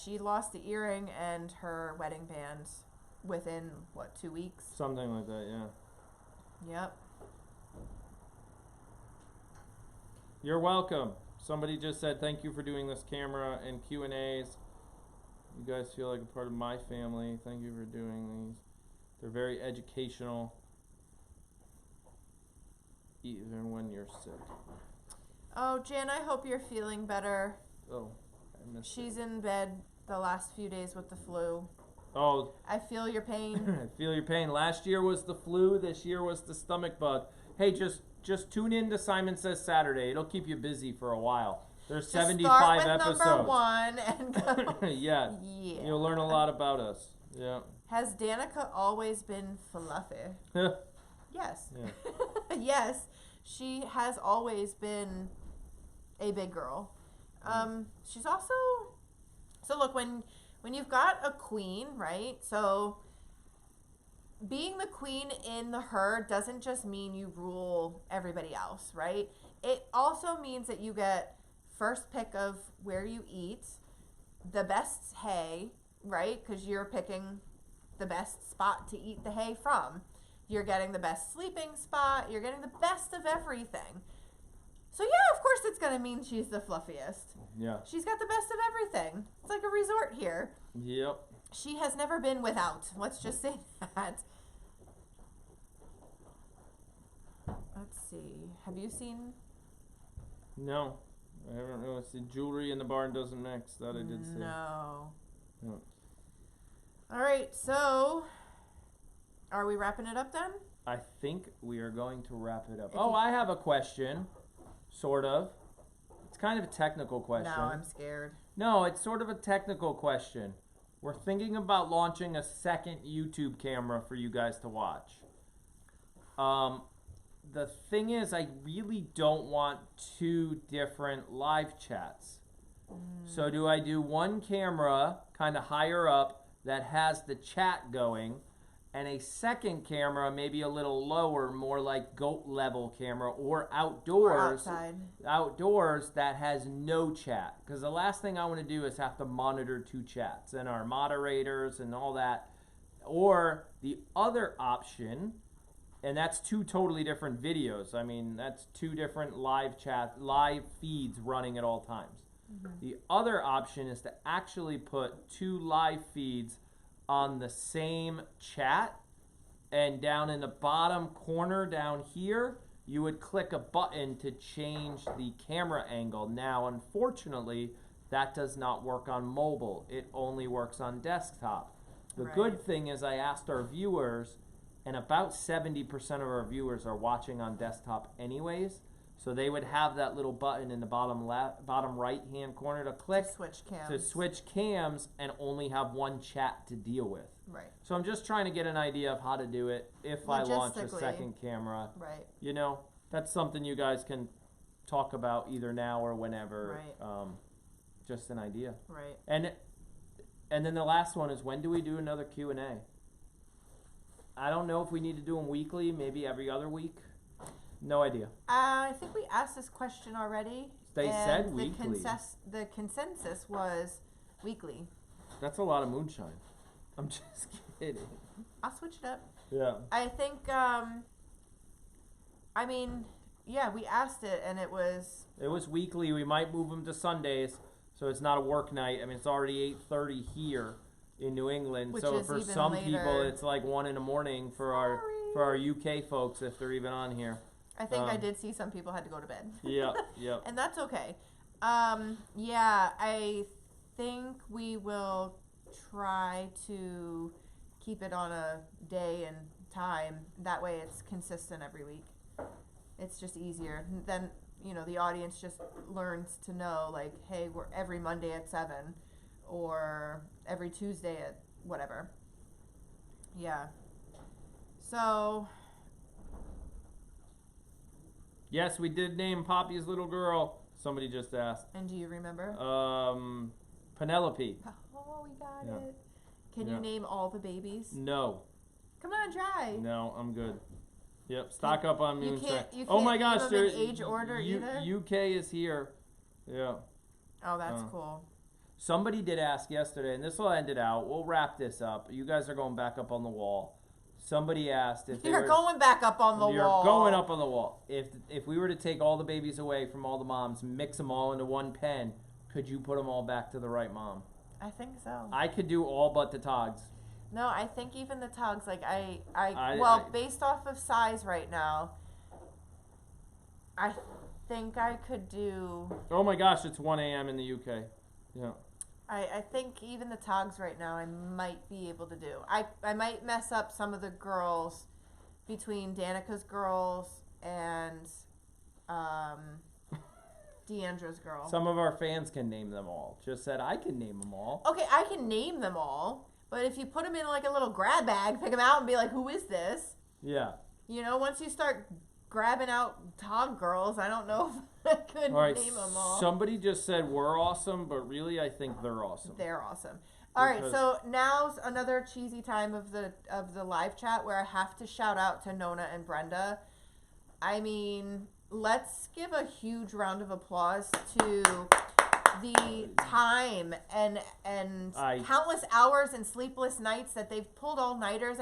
she lost the earring and her wedding band within, 2 weeks? Something like that, yeah. Yep. You're welcome. Somebody just said thank you for doing this camera and Q&As. You guys feel like a part of my family. Thank you for doing these. They're very educational, even when you're sick. Oh, Jan, I hope you're feeling better. Oh, I missed She's in bed the last few days with the flu. Oh. I feel your pain. I feel your pain. Last year was the flu. This year was the stomach bug. Hey, just tune in to Syman Says Saturday. It'll keep you busy for a while. There's 75 episodes. Number 1 and go. Yeah. You'll learn a lot about us. Yeah. Has Danica always been fluffy? Yes. Yeah. Yes, she has always been a big girl. She's also, so look, when you've got a queen, right? So being the queen in the herd doesn't just mean you rule everybody else, right? It also means that you get first pick of where you eat, the best hay, right? Because you're picking the best spot to eat the hay from. You're getting the best sleeping spot. You're getting the best of everything. So yeah, of course it's going to mean she's the fluffiest. Yeah. She's got the best of everything. It's like a resort here. Yep. She has never been without. Let's just say that. Let's see. Have you seen? No. I haven't really seen jewelry in the barn doesn't mix. That I did see. No. No. All right, so are we wrapping it up then? I think we are going to wrap it up. I have a question. Sort of. It's kind of a technical question. No, I'm scared. No, it's sort of a technical question. We're thinking about launching a second YouTube camera for you guys to watch. The thing is, I really don't want 2 different live chats. So do I do one camera kind of higher up that has the chat going, and a second camera maybe a little lower, more like goat level camera, or outdoors, outdoors that has no chat? Because the last thing I want to do is have to monitor 2 chats and our moderators and all that. Or the other option, and that's 2 totally different videos. I mean, that's 2 different live feeds running at all times. The other option is to actually put 2 live feeds on the same chat, and down in the bottom corner down here, you would click a button to change the camera angle. Now, unfortunately, that does not work on mobile. It only works on desktop. The good thing is I asked our viewers, and about 70% of our viewers are watching on desktop anyways. So they would have that little button in the bottom right-hand corner to click to switch cams and only have one chat to deal with. Right. So I'm just trying to get an idea of how to do it if I launch a second camera. Right. You know, that's something you guys can talk about either now or whenever. Right. Just an idea. Right. And then the last one is, when do we do another Q&A? I don't know if we need to do them weekly, maybe every other week. No idea. I think we asked this question already. They and said weekly. The consensus was weekly. That's a lot of moonshine. I'm just kidding. I'll switch it up. Yeah. I think, I mean, yeah, we asked it and it was... It was weekly. We might move them to Sundays, so it's not a work night. I mean, it's already 8:30 here in New England. Which so is for even some later. people, it's like 1 in the morning for our UK folks, if they're even on here. I think I did see some people had to go to bed. Yeah. And that's okay. Yeah, I think we will try to keep it on a day and time. That way it's consistent every week. It's just easier. Then, you know, the audience just learns to know, like, hey, we're every Monday at 7 or every Tuesday at whatever. Yeah. So... Yes, we did name Poppy's little girl. Somebody just asked. And do you remember? Penelope. Oh, we got Yeah. it. Can you name all the babies? No. Come on, try. No, I'm good. Yep, stock up on You moonshine. can't Oh my name gosh, them in age order either? UK is here. Yeah. Oh, that's cool. Somebody did ask yesterday, and this will end it out. We'll wrap this up. You guys are going back up on the wall. Somebody asked if You're going back up on the wall. You're going up on the wall. If we were to take all the babies away from all the moms, mix them all into one pen, could you put them all back to the right mom? I think so. I could do all but the Togs. No, I think even the Togs, like based off of size right now, I think I could do... Oh my gosh, it's 1 a.m. in the UK. Yeah. I think even the Togs right now I might be able to do. I might mess up some of the girls between Danica's girls and Deandra's girl. Some of our fans can name them all. Just said I can name them all. Okay, I can name them all, but if you put them in like a little grab bag, pick them out and be like, who is this? Yeah. You know, once you start grabbing out Tog girls, I don't know if I could name them all. Somebody just said we're awesome, but really I think they're awesome. They're awesome. All right, so now's another cheesy time of the live chat where I have to shout out to Nona and Brenda. I mean, let's give a huge round of applause to the time and countless hours and sleepless nights that they've pulled all-nighters.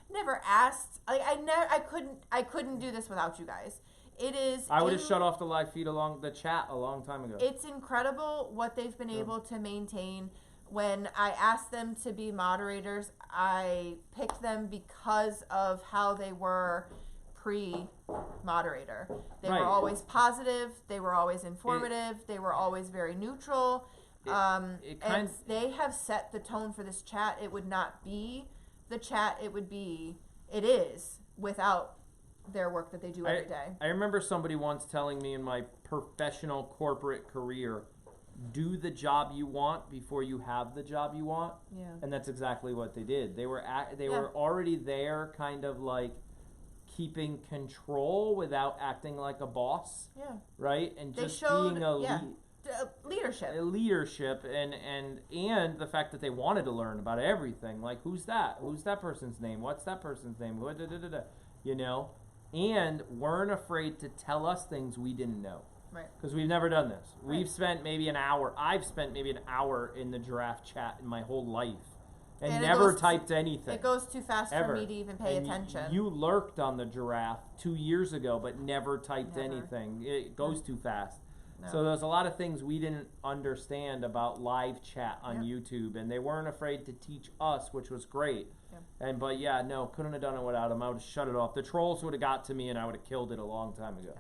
Never asked. I couldn't do this without you guys. It is. I would have shut off the live feed the chat a long time ago. It's incredible what they've been able to maintain. When I asked them to be moderators, I picked them because of how they were pre-moderator. They were always positive. They were always informative. They were always very neutral. And they have set the tone for this chat. It would not be the chat it is without their work that they do every day. I remember somebody once telling me in my professional corporate career, do the job you want before you have the job you want. Yeah. And that's exactly what they did. They were already there, kind of like keeping control without acting like a boss. Yeah. Right? And they just showed, being a leadership and the fact that they wanted to learn about everything, like who's that person's name, what's that person's name, you know, and weren't afraid to tell us things we didn't know, right? Because we've never done this. We've spent maybe an hour. I've spent maybe an hour in the giraffe chat in my whole life and never typed anything. It goes too fast for me to even pay attention. You lurked on the giraffe 2 years ago but never typed anything. It goes too fast. No. So there's a lot of things we didn't understand about live chat on YouTube, and they weren't afraid to teach us, which was great. Yeah. Couldn't have done it without them. I would have shut it off. The trolls would have got to me, and I would have killed it a long time ago.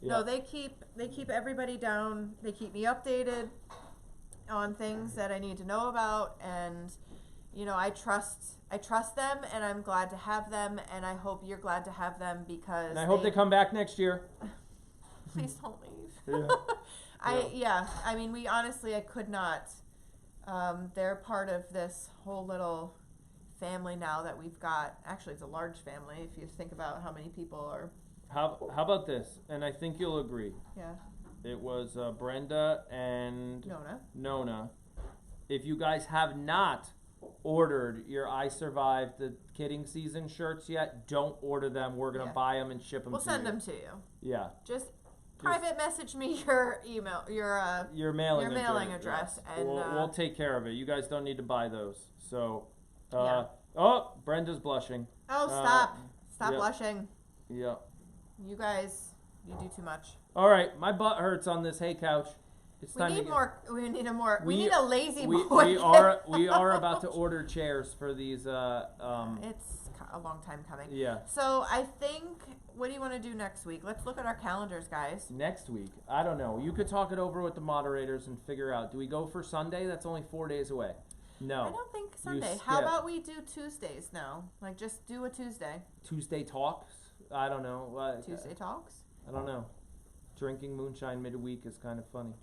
Yeah. No, they keep everybody down. They keep me updated on things that I need to know about, and you know, I trust them, and I'm glad to have them, and I hope you're glad to have them because. And I hope they come back next year. Please don't leave. Yeah. I mean, I could not. They're part of this whole little family now that we've got. Actually, it's a large family if you think about how many people are. How about this? And I think you'll agree. Yeah. It was Brenda and Nona. if you guys have not ordered your I Survived the Kidding Season shirts yet, don't order them. We're going to buy them and ship them We'll to you. send them to you. Yeah. Just private message me your email, your mailing address, and we'll take care of it. You guys don't need to buy those. So, Yeah. oh, Brenda's blushing. Oh, stop blushing. Yeah. You guys, you do too much. All right, my butt hurts on this hay couch. It's We time need to more. We need a more. We need a lazy we, boy. we are about to order chairs for these. It's a long time coming. Yeah. So I think. What do you want to do next week? Let's look at our calendars, guys. Next week, I don't know. You could talk it over with the moderators and figure out. Do we go for Sunday? That's only 4 days away. No. I don't think Sunday. How about we do Tuesdays now? Like just do a Tuesday. Tuesday talks? I don't know. Tuesday talks? I don't know. Drinking moonshine midweek is kind of funny.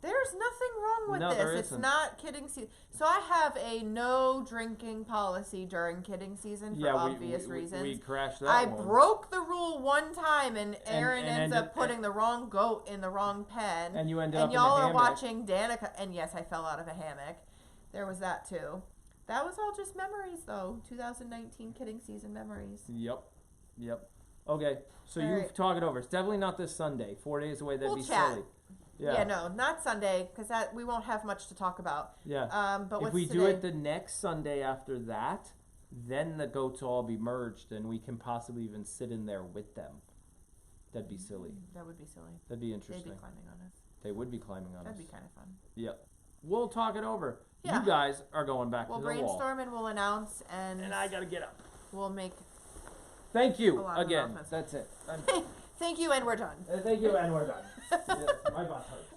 There's nothing wrong with No, this. there It's isn't. not kidding season. So I have a no drinking policy during kidding season for obvious reasons. We crashed that I one. broke the rule one time, and Aaron and ends ended- up putting the wrong goat in the wrong pen. And you ended up And in a y'all are hammock. watching Danica. And yes, I fell out of a hammock. There was that too. That was all just memories, though. 2019 kidding season memories. Yep. Okay, so All you right. talk it over. It's definitely not this Sunday. 4 days away, that'd We'll be chat. silly. Yeah, no, not Sunday, because that we won't have much to talk about. Yeah. But If what's we today? do it the next Sunday after that, then the goats will all be merged, and we can possibly even sit in there with them. That'd be silly. That would be silly. That'd be They'd interesting. be climbing on us. They would be climbing on That'd us. be kind of fun. Yep. We'll talk it over. Yeah. You guys are going back We'll to the wall. brainstorm and we'll announce, and I gotta get up. we'll make. Thank A you lot of again. announcements. That's it. Thank you, and we're done. Thank you, and we're done. Yes, my butt hurts.